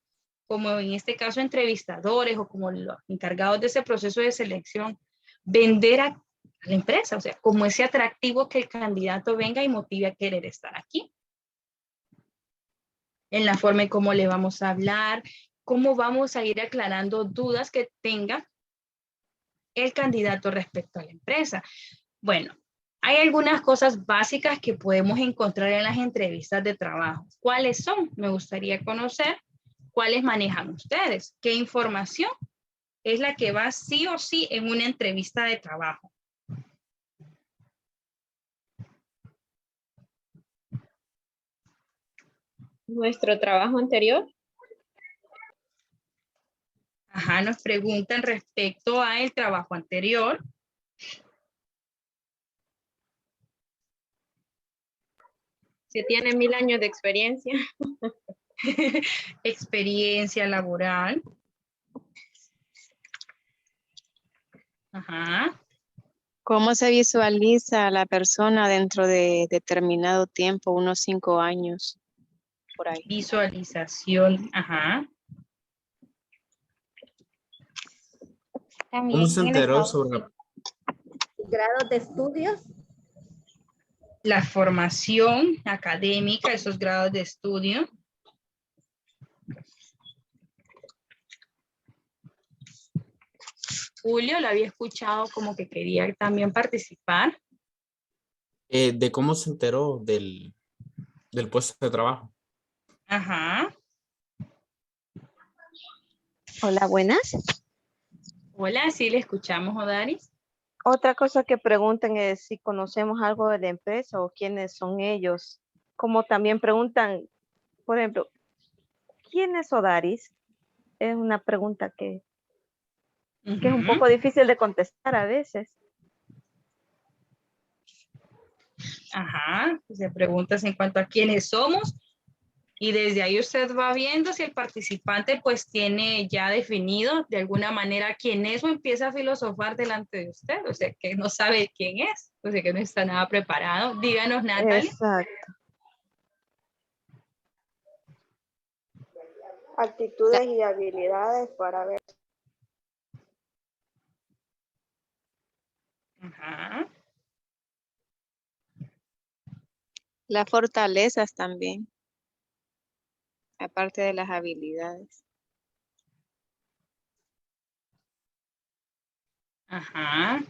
en este caso entrevistadores o como los encargados de ese proceso de selección, vender a la empresa, o sea, como ese atractivo que el candidato venga y motive a querer estar aquí. En la forma en cómo le vamos a hablar, cómo vamos a ir aclarando dudas que tenga el candidato respecto a la empresa. Bueno, hay algunas cosas básicas que podemos encontrar en las entrevistas de trabajo. ¿Cuáles son? Me gustaría conocer cuáles manejan ustedes. ¿Qué información es la que va sí o sí en una entrevista de trabajo? Nuestro trabajo anterior. Ajá, nos preguntan respecto al trabajo anterior. Si tiene 1000 años de experiencia. Experiencia laboral. Ajá. ¿Cómo se visualiza la persona dentro de determinado tiempo, unos 5 años, por ahí? Visualización, ajá. ¿Cómo se enteró sobre Grados de estudios. La formación académica, esos grados de estudio. Julio lo había escuchado como que quería también participar. de cómo se enteró del puesto de trabajo? Ajá. Hola, buenas. Hola, sí le escuchamos, Odaris. Otra cosa que preguntan es si conocemos algo de la empresa o quiénes son ellos. Como también preguntan, por ejemplo, ¿quién es Odaris? Es una pregunta que es un Ujú. poco difícil de contestar a veces. Ajá, se preguntas en cuanto a quiénes somos y desde ahí usted va viendo si el participante pues tiene ya definido de alguna manera quién es o empieza a filosofar delante de usted, o sea que no sabe quién es, o sea que no está nada preparado. Díganos, Natalie. Exacto. Actitudes y habilidades para ver. Ajá. Las fortalezas también, aparte de las habilidades. Ajá.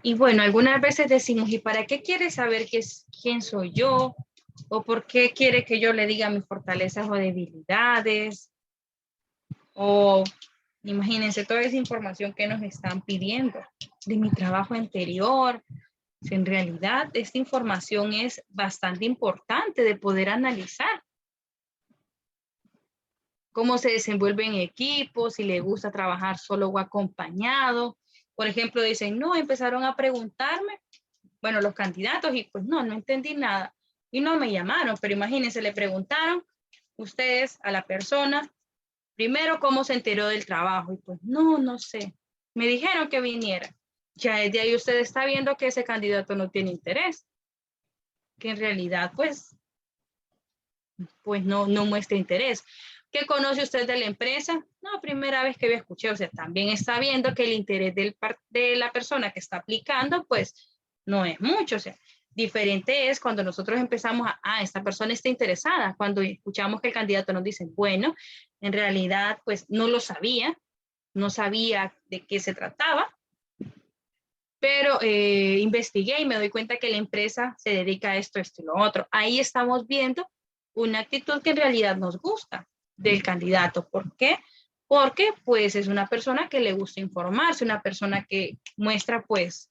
Y bueno, algunas veces decimos, ¿y para qué quiere saber quién soy yo? ¿O por qué quiere que yo le diga mis fortalezas o debilidades? O imagínense toda esa información que nos están pidiendo de mi trabajo anterior. Si en realidad esta información es bastante importante de poder analizar. Cómo se desenvuelve en equipo, si le gusta trabajar solo o acompañado. Por ejemplo, dicen, no, empezaron a preguntarme, bueno, los candidatos, y pues no entendí nada. Y no me llamaron, pero imagínense, le preguntaron ustedes a la persona, primero, cómo se enteró del trabajo. Y pues, no sé. Me dijeron que viniera. Ya desde ahí usted está viendo que ese candidato no tiene interés. Que en realidad, pues no muestra interés. ¿Qué conoce usted de la empresa? No, primera vez que me escuché. O sea, también está viendo que el interés de la persona que está aplicando, pues, no es mucho. O sea, diferente es cuando nosotros empezamos esta persona está interesada. Cuando escuchamos que el candidato nos dice, bueno, en realidad, pues, no lo sabía, no sabía de qué se trataba, pero investigué y me doy cuenta que la empresa se dedica a esto y lo otro. Ahí estamos viendo una actitud que en realidad nos gusta del candidato. ¿Por qué? Porque pues es una persona que le gusta informarse, una persona que muestra pues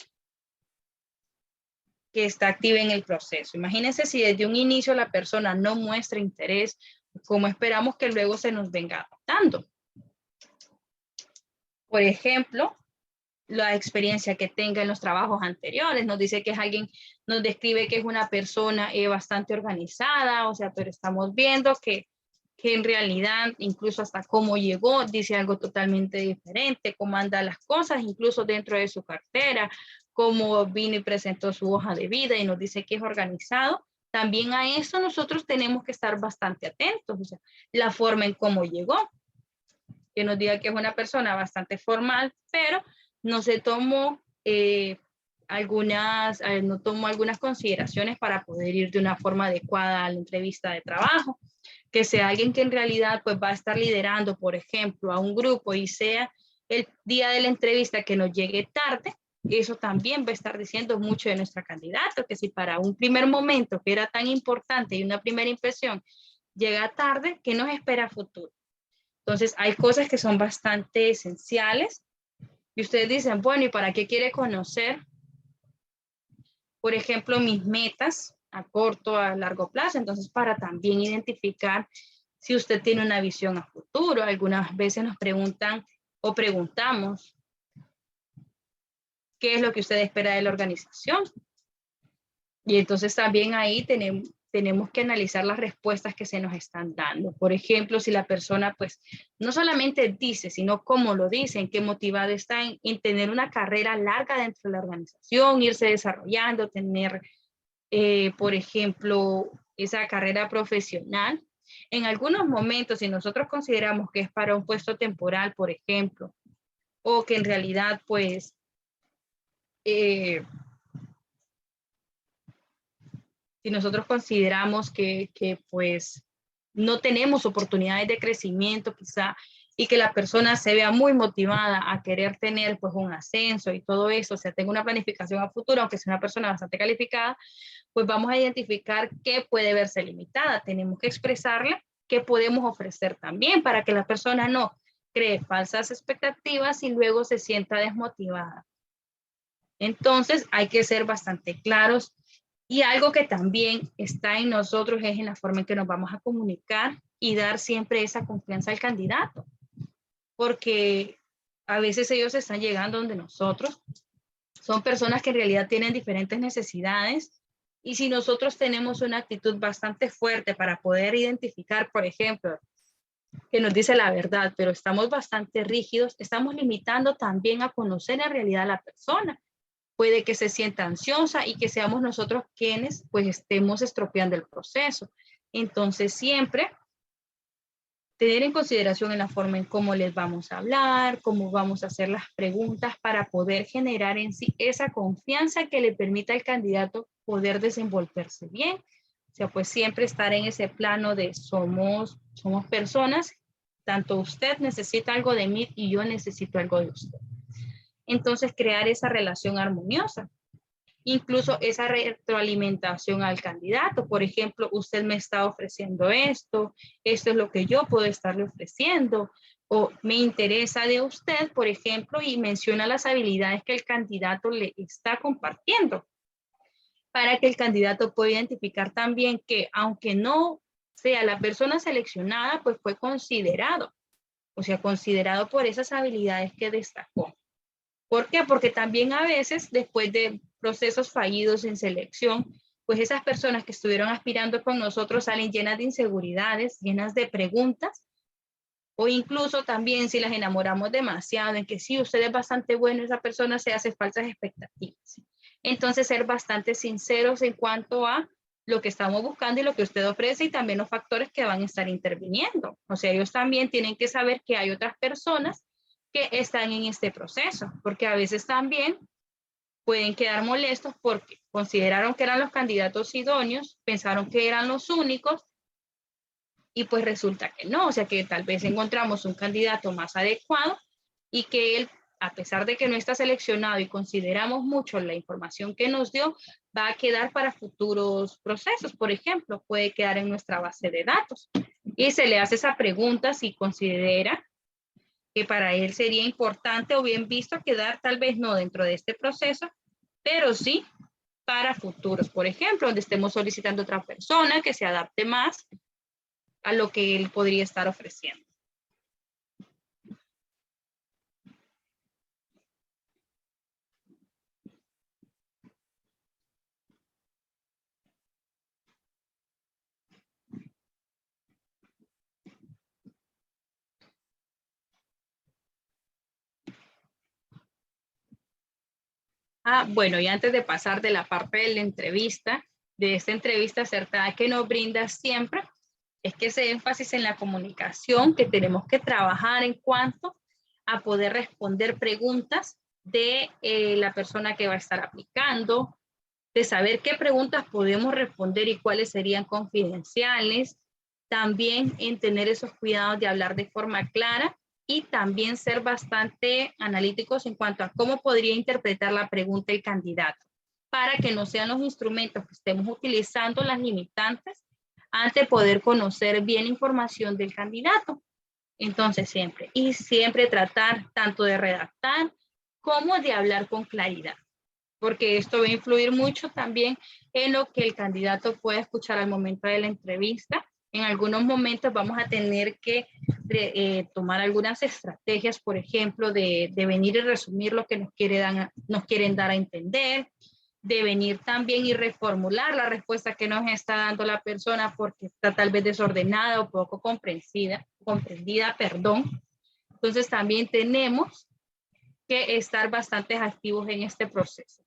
que está activa en el proceso. Imagínense si desde un inicio la persona no muestra interés, ¿cómo esperamos que luego se nos venga adaptando? Por ejemplo, la experiencia que tenga en los trabajos anteriores, nos dice que es alguien, nos describe que es una persona bastante organizada, o sea, pero estamos viendo que en realidad, incluso hasta cómo llegó, dice algo totalmente diferente, cómo anda las cosas, incluso dentro de su cartera, cómo vino y presentó su hoja de vida y nos dice que es organizado. También a eso nosotros tenemos que estar bastante atentos, o sea, la forma en cómo llegó, que nos diga que es una persona bastante formal, pero no se tomó no tomó algunas consideraciones para poder ir de una forma adecuada a la entrevista de trabajo, que sea alguien que en realidad pues va a estar liderando, por ejemplo, a un grupo y sea el día de la entrevista que nos llegue tarde, eso también va a estar diciendo mucho de nuestra candidata, que si para un primer momento que era tan importante y una primera impresión llega tarde, ¿qué nos espera a futuro? Entonces, hay cosas que son bastante esenciales y ustedes dicen, bueno, ¿y para qué quiere conocer? Por ejemplo, mis metas a corto, a largo plazo. Entonces, para también identificar si usted tiene una visión a futuro. Algunas veces nos preguntan o preguntamos, ¿qué es lo que usted espera de la organización? Y entonces también ahí tenemos que analizar las respuestas que se nos están dando. Por ejemplo, si la persona pues no solamente dice, sino cómo lo dicen, qué motivado está en tener una carrera larga dentro de la organización, irse desarrollando, tener, por ejemplo, esa carrera profesional. En algunos momentos, si nosotros consideramos que es para un puesto temporal, por ejemplo, o que en realidad pues si nosotros consideramos que pues no tenemos oportunidades de crecimiento quizá y que la persona se vea muy motivada a querer tener pues un ascenso y todo eso, o sea, tenga una planificación a futuro, aunque sea una persona bastante calificada, pues vamos a identificar qué puede verse limitada. Tenemos que expresarle qué podemos ofrecer también para que la persona no cree falsas expectativas y luego se sienta desmotivada. Entonces hay que ser bastante claros, y algo que también está en nosotros es en la forma en que nos vamos a comunicar y dar siempre esa confianza al candidato, porque a veces ellos están llegando donde nosotros, son personas que en realidad tienen diferentes necesidades, y si nosotros tenemos una actitud bastante fuerte para poder identificar, por ejemplo, que nos dice la verdad, pero estamos bastante rígidos, estamos limitando también a conocer en realidad a la persona. Puede que se sienta ansiosa y que seamos nosotros quienes pues estemos estropeando el proceso. Entonces siempre tener en consideración en la forma en cómo les vamos a hablar, cómo vamos a hacer las preguntas para poder generar en sí esa confianza que le permita al candidato poder desenvolverse bien. O sea, pues siempre estar en ese plano de somos personas, tanto usted necesita algo de mí y yo necesito algo de usted. Entonces crear esa relación armoniosa. Incluso esa retroalimentación al candidato. Por ejemplo, usted me está ofreciendo esto es lo que yo puedo estarle ofreciendo, o me interesa de usted, por ejemplo, y menciona las habilidades que el candidato le está compartiendo, para que el candidato pueda identificar también que aunque no sea la persona seleccionada, pues fue considerado, o sea, considerado por esas habilidades que destacó. ¿Por qué? Porque también a veces, después de procesos fallidos en selección, pues esas personas que estuvieron aspirando con nosotros salen llenas de inseguridades, llenas de preguntas, o incluso también si las enamoramos demasiado en que sí, usted es bastante bueno, esa persona se hace falsas expectativas. Entonces, ser bastante sinceros en cuanto a lo que estamos buscando y lo que usted ofrece, y también los factores que van a estar interviniendo. O sea, ellos también tienen que saber que hay otras personas que están en este proceso, porque a veces también pueden quedar molestos porque consideraron que eran los candidatos idóneos, pensaron que eran los únicos, y pues resulta que no, o sea que tal vez encontramos un candidato más adecuado y que él, a pesar de que no está seleccionado y consideramos mucho la información que nos dio, va a quedar para futuros procesos. Por ejemplo, puede quedar en nuestra base de datos y se le hace esa pregunta si considera que para él sería importante o bien visto quedar tal vez no dentro de este proceso, pero sí para futuros. Por ejemplo, donde estemos solicitando otra persona que se adapte más a lo que él podría estar ofreciendo. Bueno, y antes de pasar de la parte de la entrevista, de esta entrevista acertada que nos brinda siempre, es que ese énfasis en la comunicación que tenemos que trabajar en cuanto a poder responder preguntas de la persona que va a estar aplicando, de saber qué preguntas podemos responder y cuáles serían confidenciales, también en tener esos cuidados de hablar de forma clara y también ser bastante analíticos en cuanto a cómo podría interpretar la pregunta el candidato, para que no sean los instrumentos que estemos utilizando las limitantes antes de poder conocer bien la información del candidato. Entonces siempre tratar tanto de redactar como de hablar con claridad, porque esto va a influir mucho también en lo que el candidato pueda escuchar al momento de la entrevista. En algunos momentos vamos a tener que tomar algunas estrategias, por ejemplo, de venir y resumir lo que nos quieren dar a entender, de venir también y reformular la respuesta que nos está dando la persona porque está tal vez desordenada o poco comprendida. Entonces también tenemos que estar bastante activos en este proceso.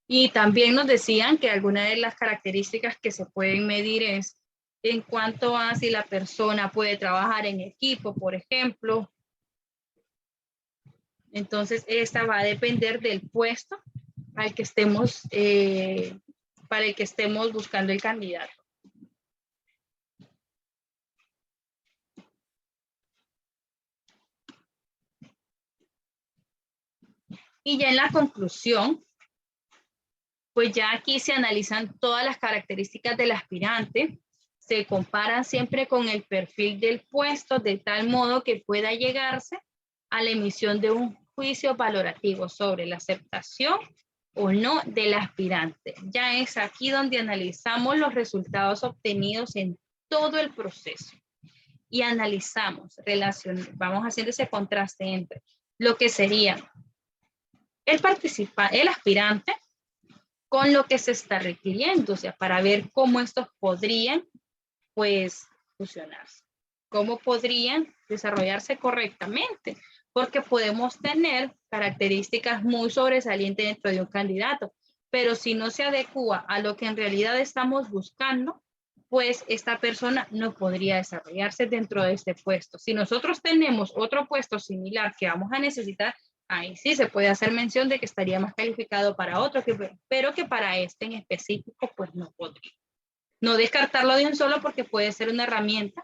Y también nos decían que alguna de las características que se pueden medir es en cuanto a si la persona puede trabajar en equipo, por ejemplo. Entonces, esta va a depender del puesto al que estemos, para el que estemos buscando el candidato. Y ya en la conclusión, pues ya aquí se analizan todas las características del aspirante, Se comparan siempre con el perfil del puesto de tal modo que pueda llegarse a la emisión de un juicio valorativo sobre la aceptación o no del aspirante. Ya es aquí donde analizamos los resultados obtenidos en todo el proceso y analizamos, vamos haciendo ese contraste entre lo que sería el aspirante con lo que se está requiriendo, o sea, para ver cómo estos podrían, pues, fusionarse, cómo podrían desarrollarse correctamente, porque podemos tener características muy sobresalientes dentro de un candidato, pero si no se adecua a lo que en realidad estamos buscando, pues esta persona no podría desarrollarse dentro de este puesto. Si nosotros tenemos otro puesto similar que vamos a necesitar, ahí sí se puede hacer mención de que estaría más calificado para otro, pero que para este en específico, pues no podría. No descartarlo de un solo porque puede ser una herramienta,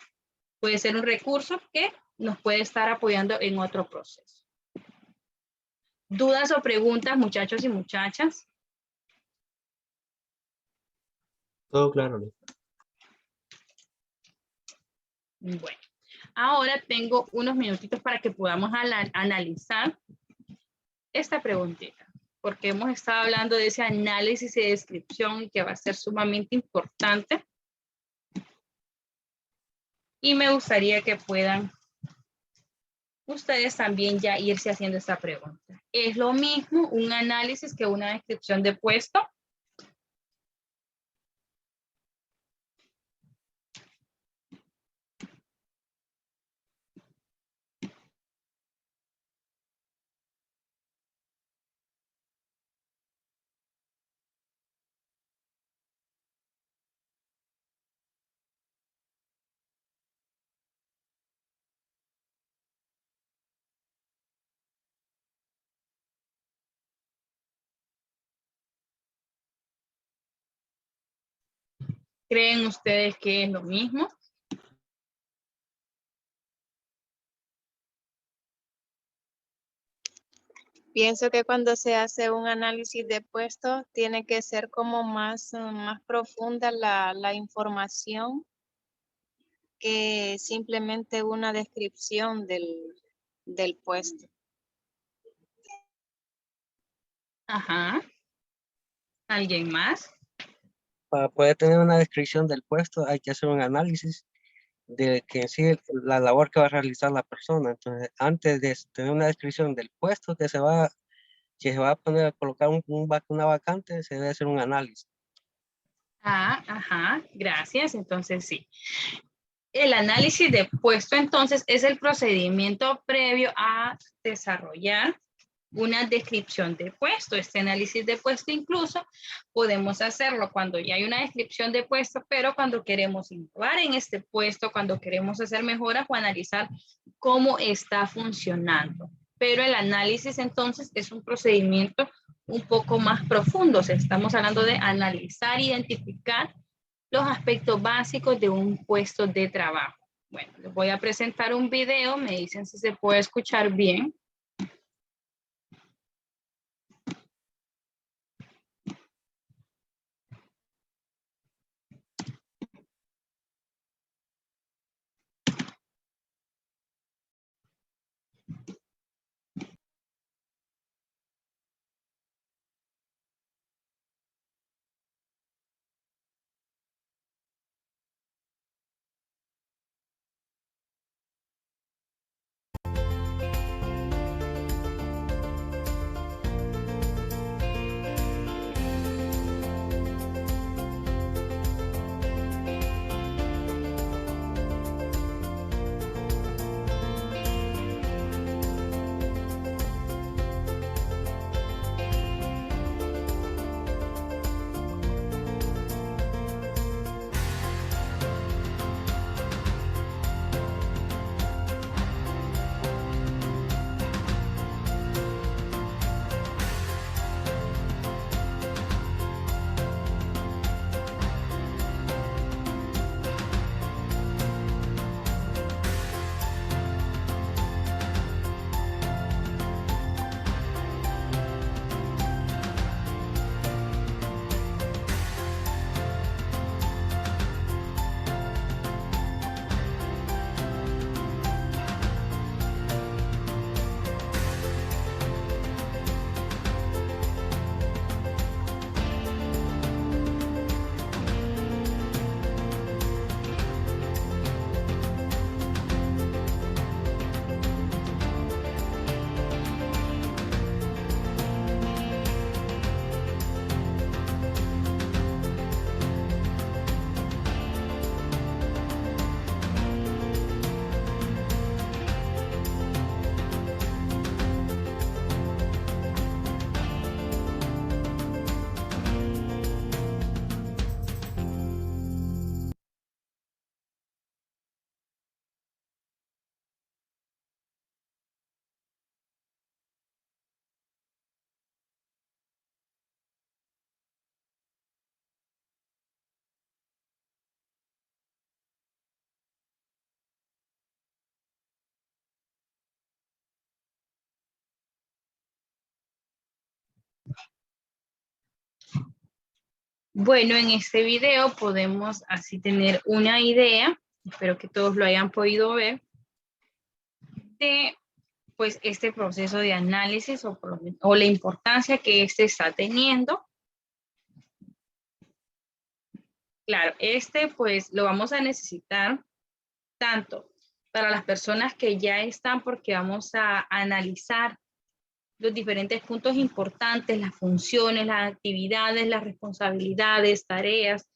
puede ser un recurso que nos puede estar apoyando en otro proceso. ¿Dudas o preguntas, muchachos y muchachas? Todo claro. Bueno, ahora tengo unos minutitos para que podamos analizar esta preguntita, porque hemos estado hablando de ese análisis y descripción que va a ser sumamente importante. Y me gustaría que puedan ustedes también ya irse haciendo esta pregunta. ¿Es lo mismo un análisis que una descripción de puesto? ¿Creen ustedes que es lo mismo? Pienso que cuando se hace un análisis de puestos tiene que ser como más profunda la información que simplemente una descripción del puesto. Ajá. ¿Alguien más? Para poder tener una descripción del puesto hay que hacer un análisis de que en sí la labor que va a realizar la persona. Entonces, antes de tener una descripción del puesto que se va a poner a colocar una vacante, se debe hacer un análisis. Ah, ajá, gracias. Entonces sí. El análisis de puesto entonces es el procedimiento previo a desarrollar una descripción de puesto. Este análisis de puesto incluso podemos hacerlo cuando ya hay una descripción de puesto, pero cuando queremos innovar en este puesto, cuando queremos hacer mejoras o analizar cómo está funcionando. Pero el análisis entonces es un procedimiento un poco más profundo. O sea, estamos hablando de analizar, identificar los aspectos básicos de un puesto de trabajo. Bueno, les voy a presentar un video, me dicen si se puede escuchar bien. Bueno, en este video podemos así tener una idea, espero que todos lo hayan podido ver, de pues este proceso de análisis o la importancia que este está teniendo. Claro, este pues lo vamos a necesitar tanto para las personas que ya están, porque vamos a analizar los diferentes puntos importantes, las funciones, las actividades, las responsabilidades, tareas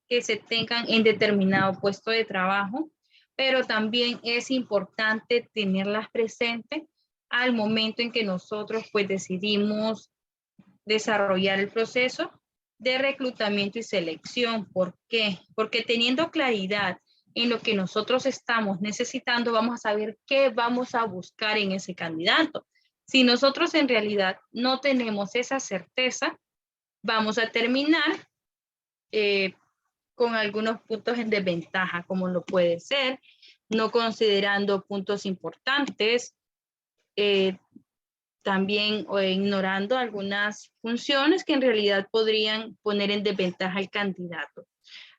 que se tengan en determinado puesto de trabajo, pero también es importante tenerlas presentes al momento en que nosotros pues decidimos desarrollar el proceso de reclutamiento y selección. ¿Por qué? Porque teniendo claridad en lo que nosotros estamos necesitando, vamos a saber qué vamos a buscar en ese candidato. Si nosotros en realidad no tenemos esa certeza, vamos a terminar con algunos puntos en desventaja, como lo puede ser, no considerando puntos importantes, también o ignorando algunas funciones que en realidad podrían poner en desventaja al candidato.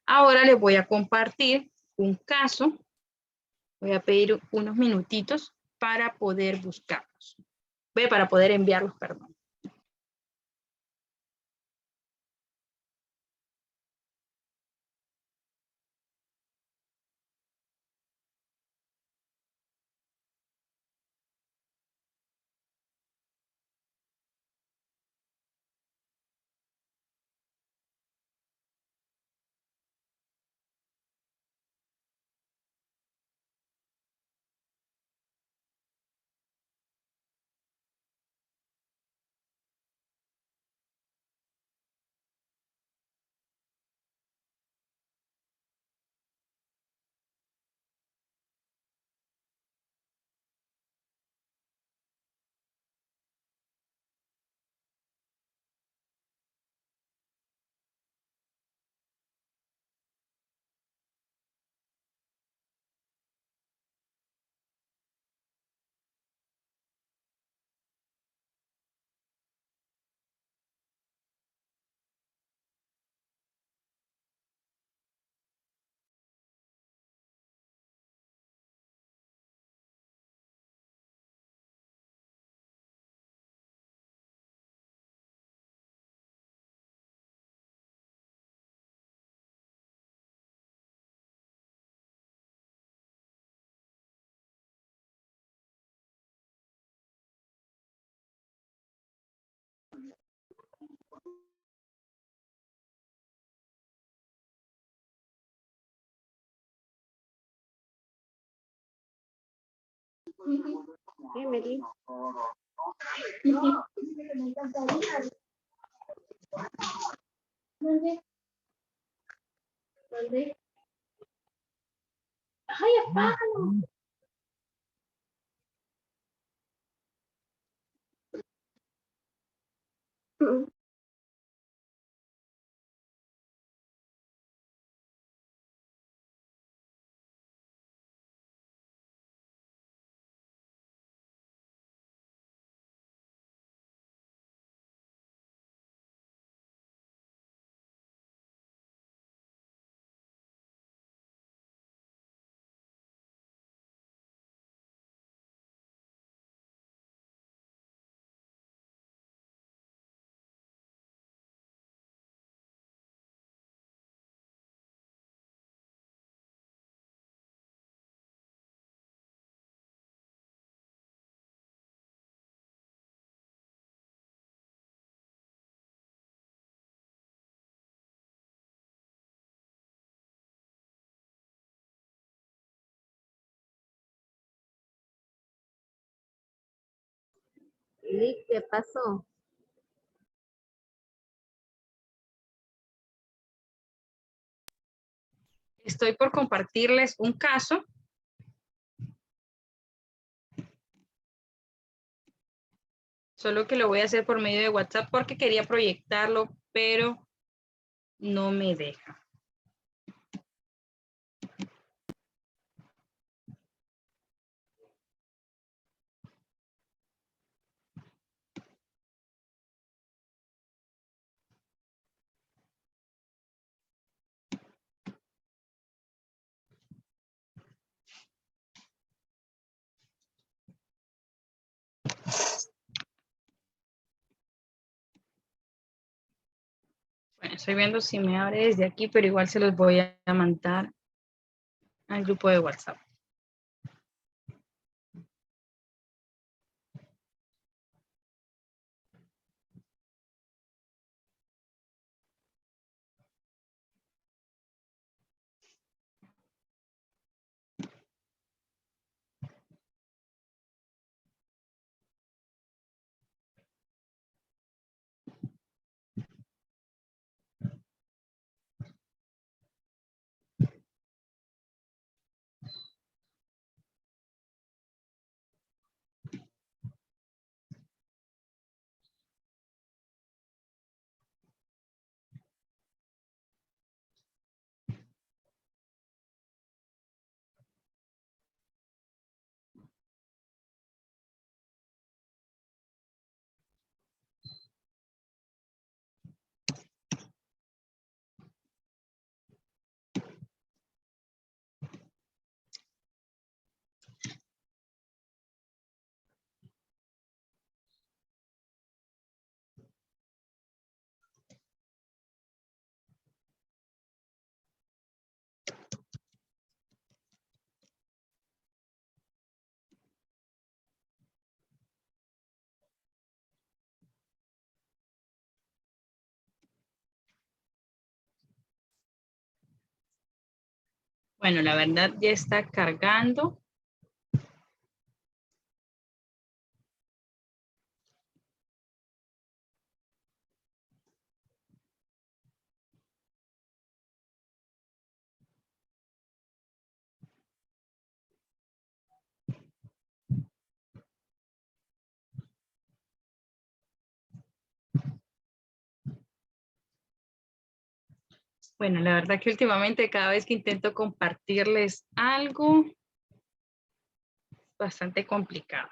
Ahora les voy a compartir un caso. Voy a pedir unos minutitos para poder buscarlos. Para poder enviarlos, perdón. Emily. Ay, apágalo. Lick, ¿qué pasó? Estoy por compartirles un caso. Solo que lo voy a hacer por medio de WhatsApp porque quería proyectarlo, pero no me deja. Estoy viendo si me abre desde aquí, pero igual se los voy a mandar al grupo de WhatsApp. Bueno, la verdad ya está cargando. Bueno, la verdad que últimamente cada vez que intento compartirles algo, es bastante complicado.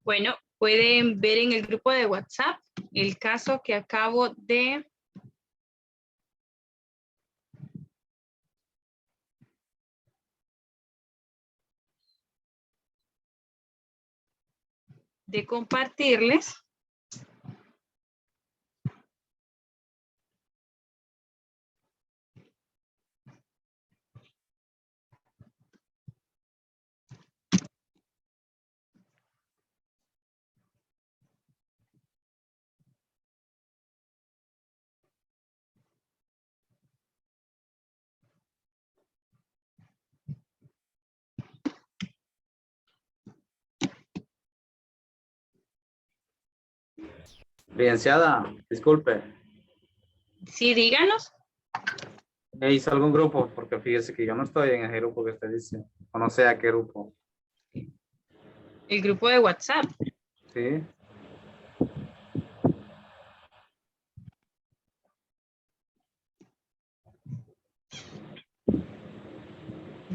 Bueno, pueden ver en el grupo de WhatsApp el caso que acabo de compartirles. Licenciada, disculpe. Sí, díganos. ¿Hizo algún grupo? Porque fíjese que yo no estoy en ese grupo que usted dice. O no sé a qué grupo. El grupo de WhatsApp. Sí.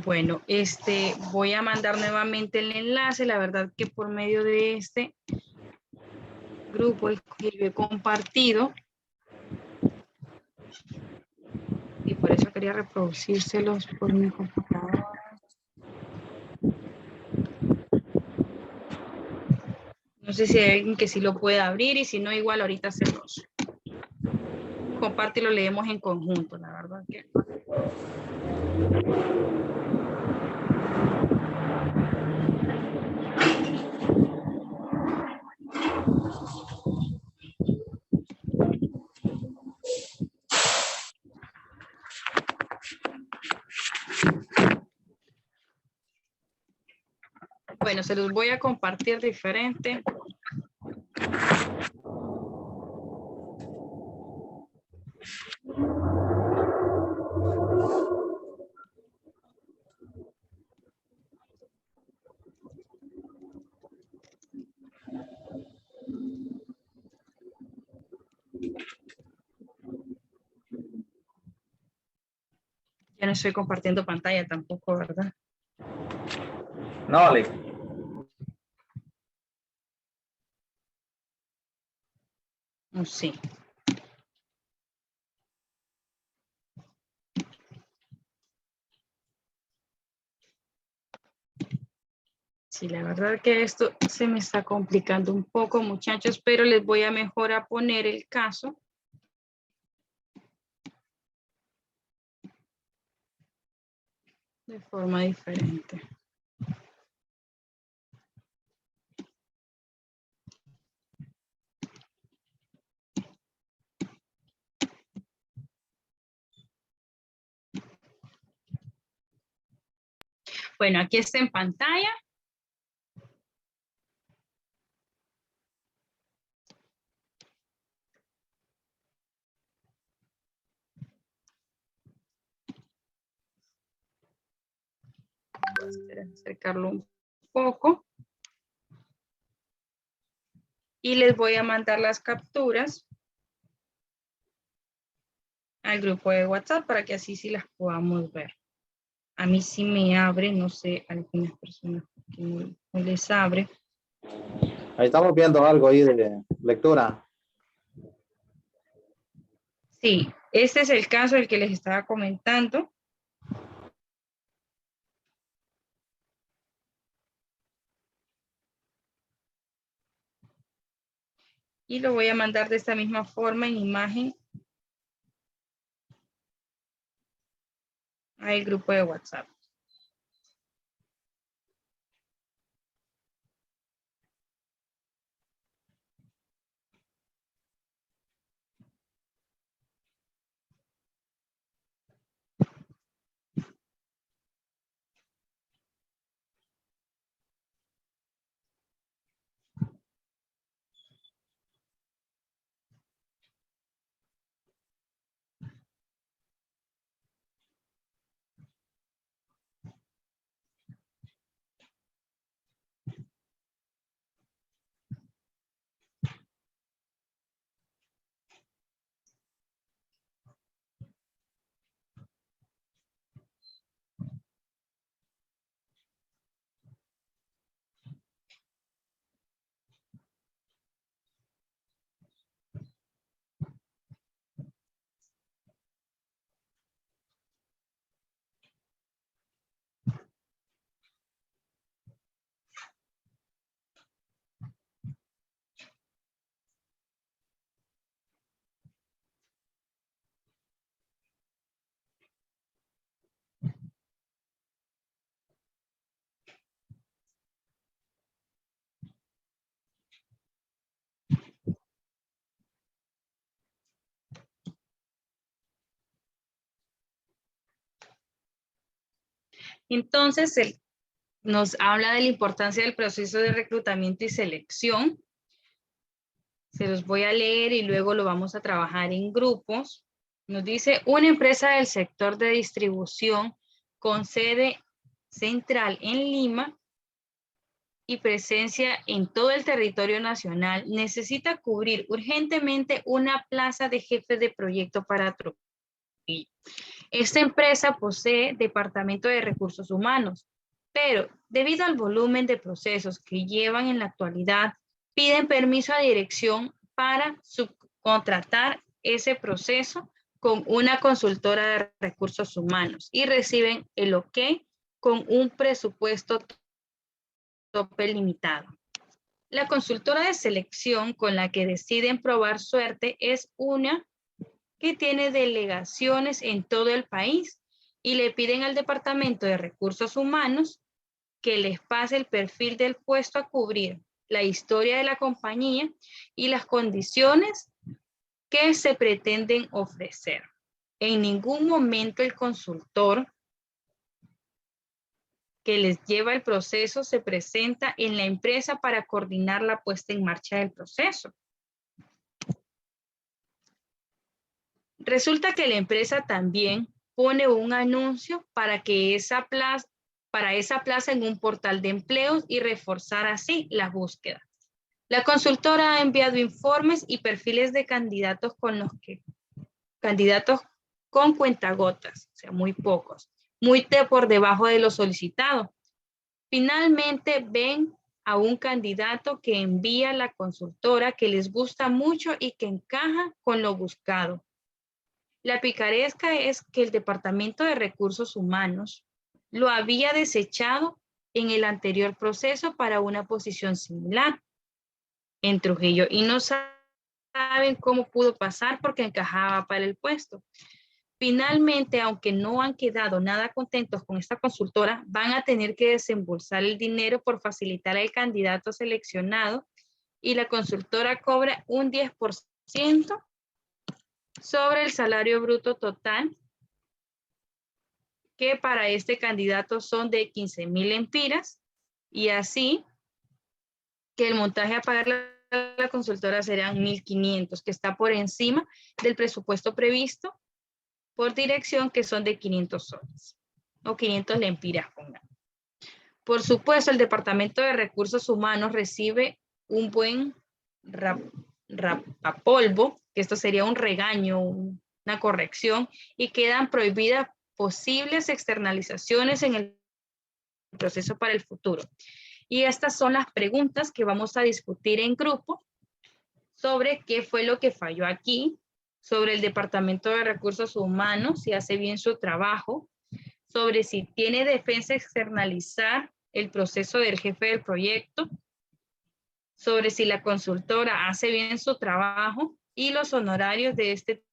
Bueno, voy a mandar nuevamente el enlace. La verdad que por medio de este grupo que yo he compartido, y por eso quería reproducírselos por mi computadora. No sé si hay alguien que sí lo pueda abrir y si no, igual ahorita se los comparte y lo leemos en conjunto, la verdad que. Bueno, se los voy a compartir diferente. Ya no estoy compartiendo pantalla tampoco, ¿verdad? No, Ale. Sí. Sí, la verdad que esto se me está complicando un poco, muchachos, pero les voy a mejor a poner el caso. De forma diferente. Bueno, aquí está en pantalla. Voy a acercarlo un poco. Y les voy a mandar las capturas al grupo de WhatsApp para que así sí las podamos ver. A mí sí me abre, no sé, a algunas personas que no les abre. Ahí estamos viendo algo ahí de lectura. Sí, este es el caso del que les estaba comentando. Y lo voy a mandar de esta misma forma en imagen al grupo de WhatsApp. Entonces, nos habla de la importancia del proceso de reclutamiento y selección. Se los voy a leer y luego lo vamos a trabajar en grupos. Nos dice una empresa del sector de distribución con sede central en Lima y presencia en todo el territorio nacional necesita cubrir urgentemente una plaza de jefe de proyecto para Trujillo. Esta empresa posee departamento de recursos humanos, pero debido al volumen de procesos que llevan en la actualidad, piden permiso a dirección para subcontratar ese proceso con una consultora de recursos humanos y reciben el OK con un presupuesto tope limitado. La consultora de selección con la que deciden probar suerte es una que tiene delegaciones en todo el país y le piden al Departamento de Recursos Humanos que les pase el perfil del puesto a cubrir, la historia de la compañía y las condiciones que se pretenden ofrecer. En ningún momento el consultor que les lleva el proceso se presenta en la empresa para coordinar la puesta en marcha del proceso. Resulta que la empresa también pone un anuncio para esa plaza en un portal de empleos y reforzar así la búsqueda. La consultora ha enviado informes y perfiles de candidatos con cuentagotas, o sea, muy pocos, muy por debajo de lo solicitado. Finalmente ven a un candidato que envía la consultora que les gusta mucho y que encaja con lo buscado. La picaresca es que el Departamento de Recursos Humanos lo había desechado en el anterior proceso para una posición similar en Trujillo y no saben cómo pudo pasar porque encajaba para el puesto. Finalmente, aunque no han quedado nada contentos con esta consultora, van a tener que desembolsar el dinero por facilitar al candidato seleccionado y la consultora cobra un 10% sobre el salario bruto total, que para este candidato son de 15,000 lempiras, y así que el montaje a pagar la consultora serán 1,500, que está por encima del presupuesto previsto por dirección, que son de 500 soles o 500 lempiras, pongan. Por supuesto, el Departamento de Recursos Humanos recibe un buen rapapolvo, que esto sería un regaño, una corrección, y quedan prohibidas posibles externalizaciones en el proceso para el futuro. Y estas son las preguntas que vamos a discutir en grupo sobre qué fue lo que falló aquí, sobre el Departamento de Recursos Humanos, si hace bien su trabajo, sobre si tiene defensa externalizar el proceso del jefe del proyecto, sobre si la consultora hace bien su trabajo y los honorarios de este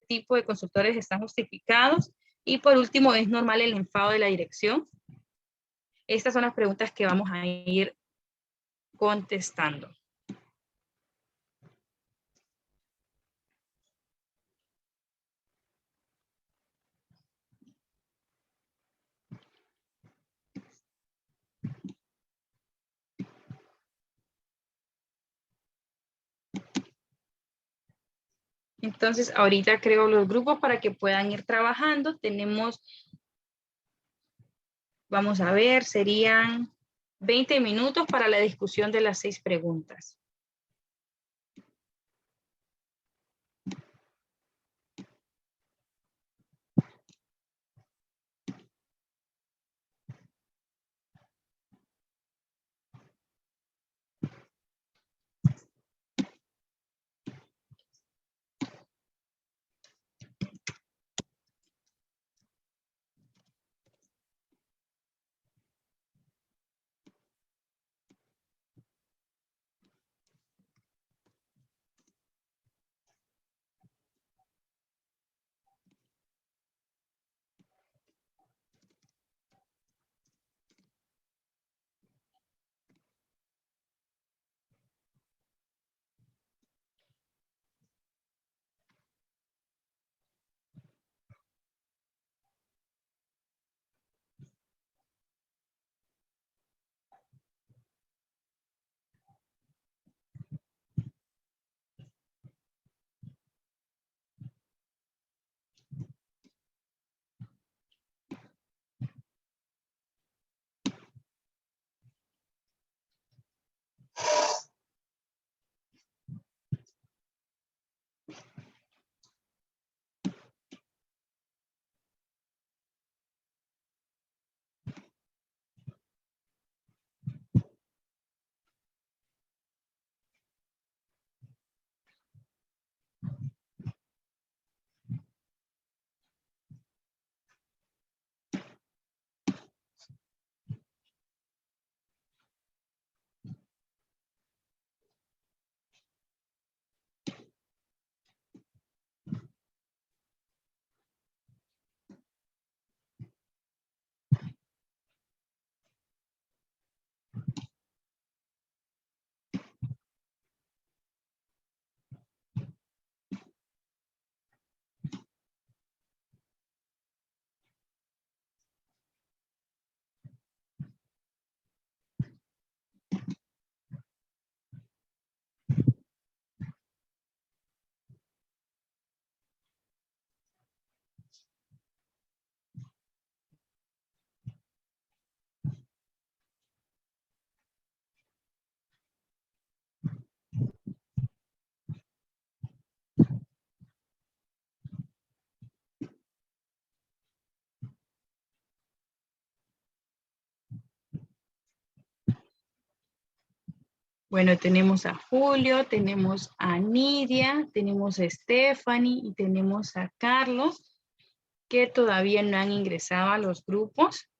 tipo de consultores están justificados. Y por último, ¿es normal el enfado de la dirección? Estas son las preguntas que vamos a ir contestando. Entonces, ahorita creo los grupos para que puedan ir trabajando. Tenemos, vamos a ver, serían 20 minutos para la discusión de las 6 preguntas. Bueno, tenemos a Julio, tenemos a Nidia, tenemos a Stephanie y tenemos a Carlos, que todavía no han ingresado a los grupos.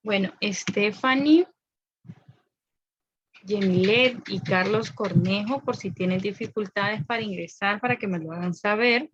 Bueno, Stephanie, Yemilet y Carlos Cornejo, por si tienen dificultades para ingresar, para que me lo hagan saber.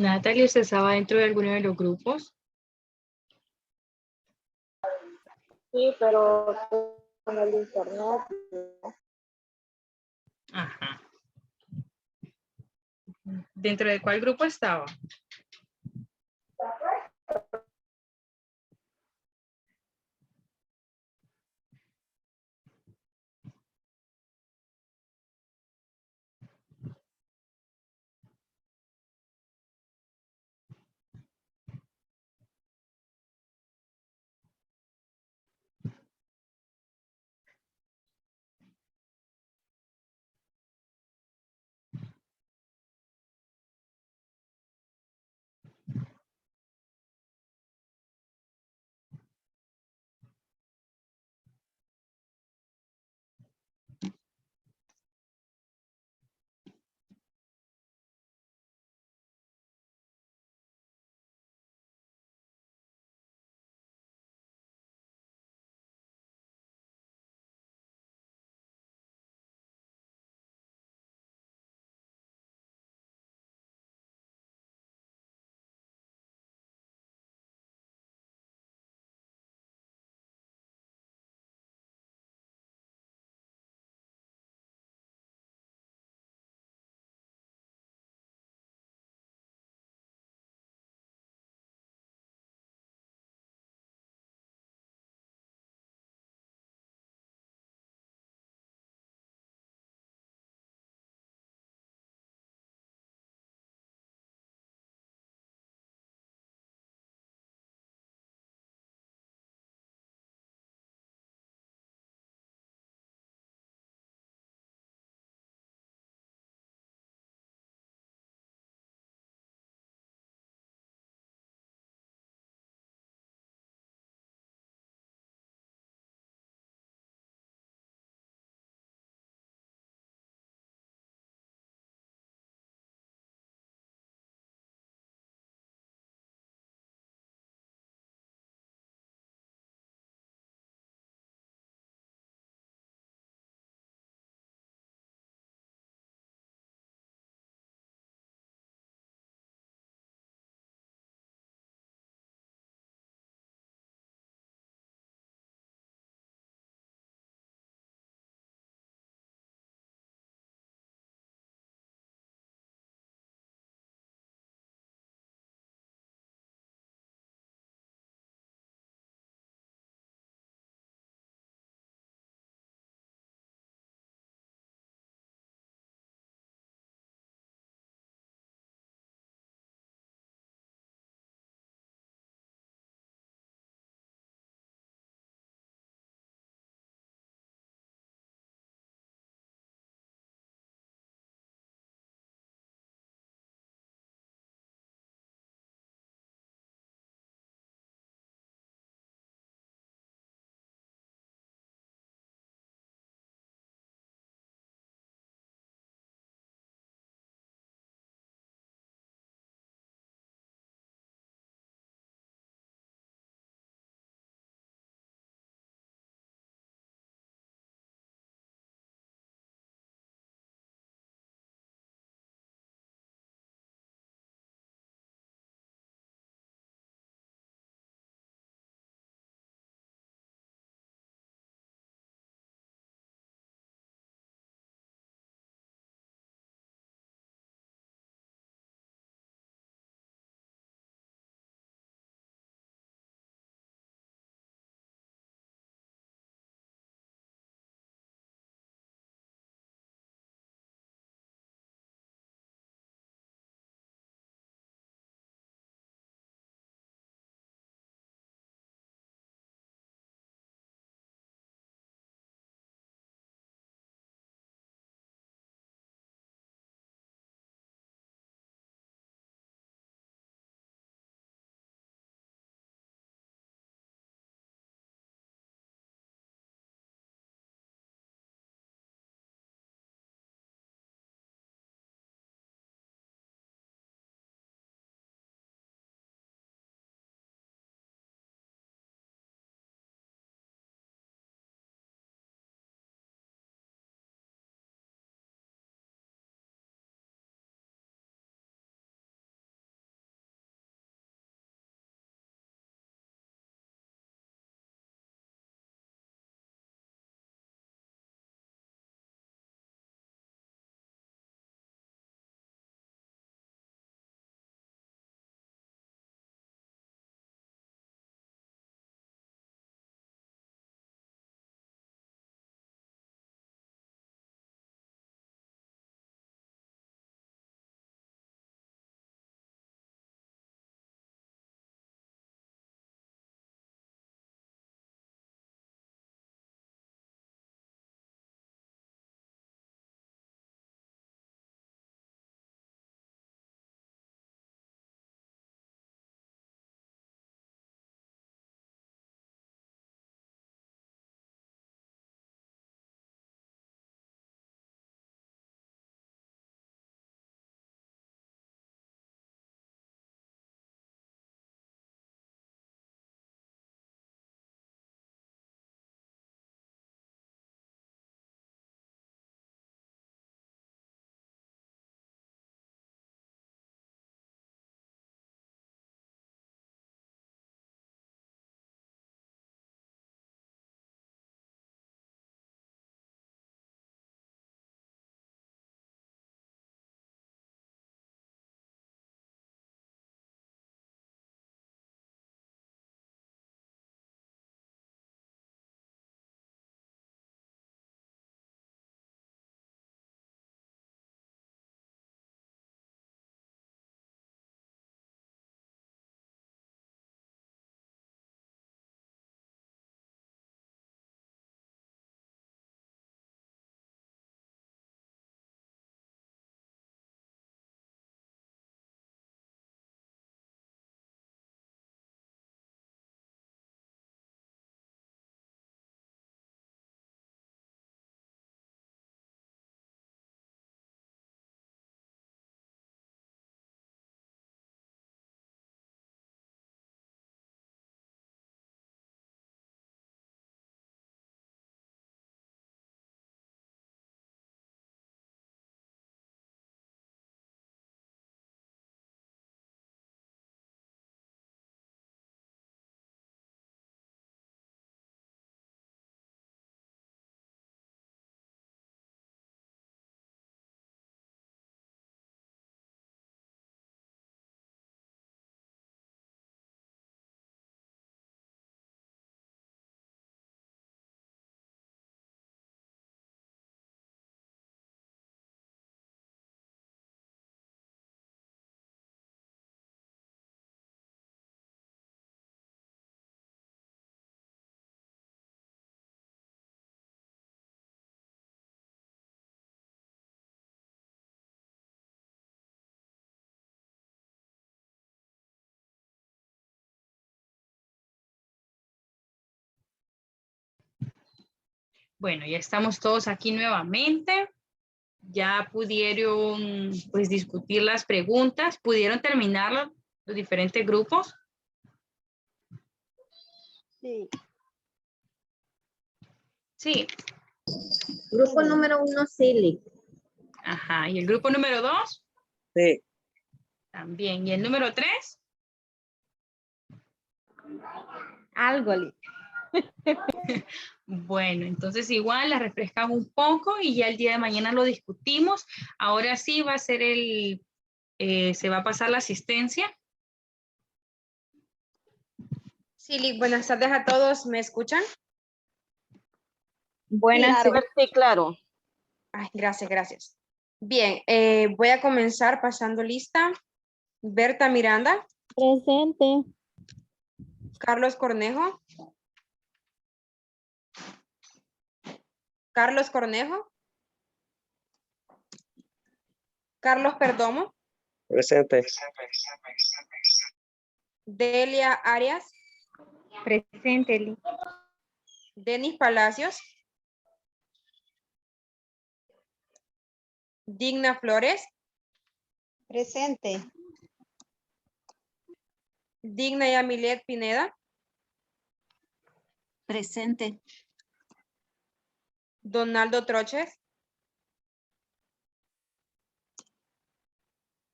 Natalie, ¿usted estaba dentro de alguno de los grupos? Sí, pero con el internet. Ajá. ¿Dentro de cuál grupo estaba? Bueno, ya estamos todos aquí nuevamente. Ya pudieron pues discutir las preguntas, pudieron terminar los diferentes grupos. Sí. Sí. Grupo número 1, Silly. Ajá. ¿Y el grupo número 2? Sí. También. ¿Y el número 3? Algo, Liz. Bueno, entonces igual la refrescamos un poco y ya el día de mañana lo discutimos. Ahora sí va a ser se va a pasar la asistencia. Sí, buenas tardes a todos. ¿Me escuchan? Buenas, Claro. Sí, claro. Ay, gracias. Bien, voy a comenzar pasando lista. Berta Miranda, Presente. Carlos Cornejo. Carlos Cornejo. Carlos Perdomo. Presente. Delia Arias. Presente, Liz. Denis Palacios. Digna Flores. Presente. Digna Yamilet Pineda. Presente. Donaldo Troches.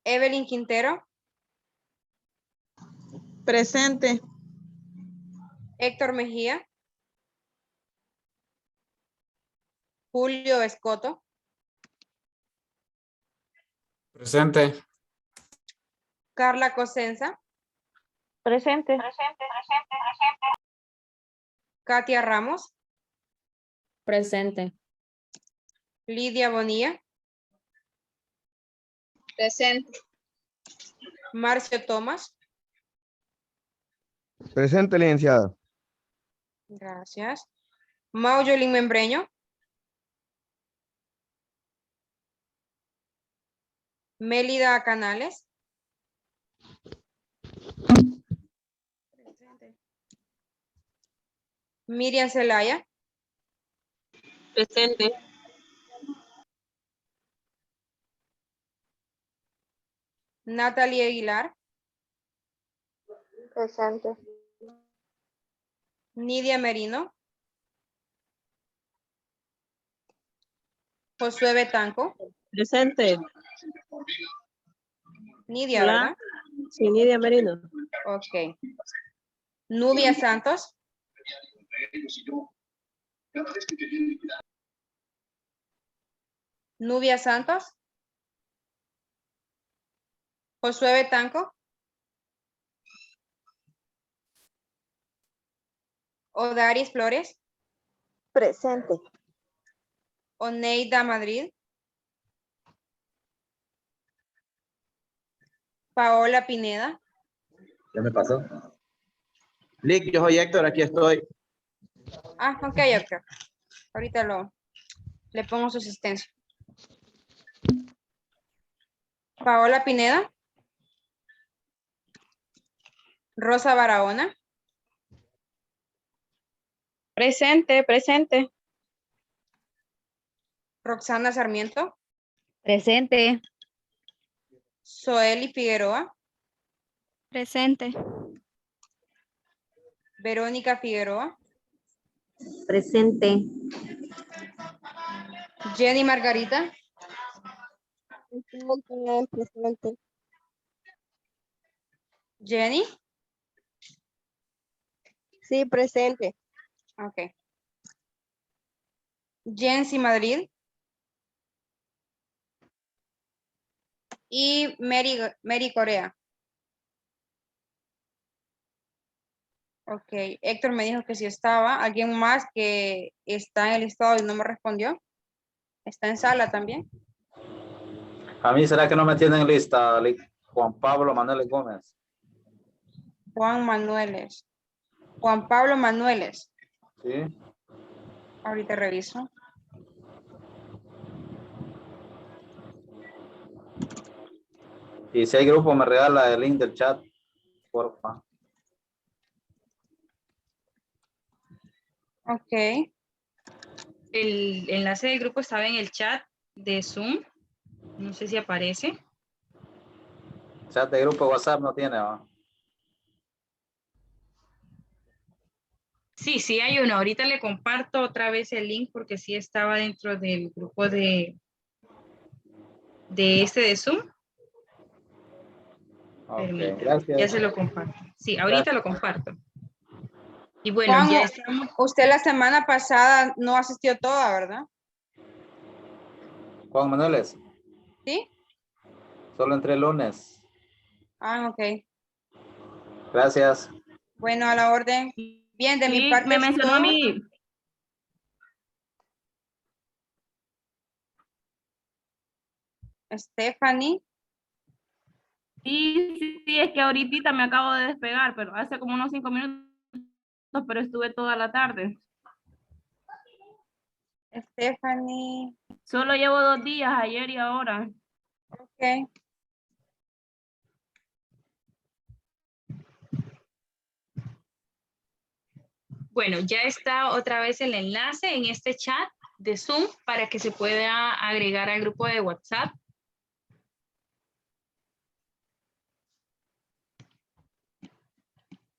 Evelyn Quintero. Presente. Héctor Mejía. Julio Escoto. Presente. Carla Cosenza. Presente. Katia Ramos. Presente. Lidia Bonilla. Presente. Marcio Tomás. Presente, licenciada. Gracias. Mauyolín Membreño. Mélida Canales. Miriam Zelaya. Presente. Natalie Aguilar. Presente. Nidia Merino. Josué Betanco. Presente. Nidia, Hola. ¿verdad? Sí, Nidia Merino. Ok. Nubia Santos. Nubia Santos. Josué Betanco. Odaris Flores. Presente. Oneida Madrid. Paola Pineda. ¿Ya me pasó? Lick, yo soy Héctor, aquí estoy. Ah, ok, Héctor. Ahorita le pongo su asistencia. Paola Pineda. Rosa Barahona. Presente. Roxana Sarmiento. Presente. Zoeli Figueroa. Presente. Verónica Figueroa. Presente. Jenny Margarita. Presente. Jenny. Sí, presente. Ok. Jency Madrid. Y Mary Corea. Ok. Héctor me dijo que sí estaba. ¿Alguien más que está en el listado y no me respondió? ¿Está en sala también? A mí, ¿será que no me tienen lista? Juan Pablo Manuel Gómez. Juan Pablo Manueles. Sí. Ahorita reviso. Y si hay grupo, me regala el link del chat, porfa. Ok. el enlace del grupo estaba en el chat de Zoom. No sé si aparece. Chat de grupo WhatsApp no tiene, ¿no? Sí, sí hay uno. Ahorita le comparto otra vez el link porque sí estaba dentro del grupo de Zoom. Ok, Permítame, gracias. ya se lo comparto. Sí, ahorita lo comparto. Y bueno, Juan, ya estamos. usted la semana pasada no asistió toda, ¿verdad? Juan Manueles, ¿Sí? solo entre el lunes. Ah, ok. Gracias. Bueno, a la orden. Bien, de mi Sí, parte me es mencionó todo. a mí. Stephanie. Sí, es que ahorita me acabo de despegar, pero hace como unos 5 minutos, pero estuve toda la tarde. Stephanie. Solo llevo 2 días, ayer y ahora. Ok. Bueno, ya está otra vez el enlace en este chat de Zoom para que se pueda agregar al grupo de WhatsApp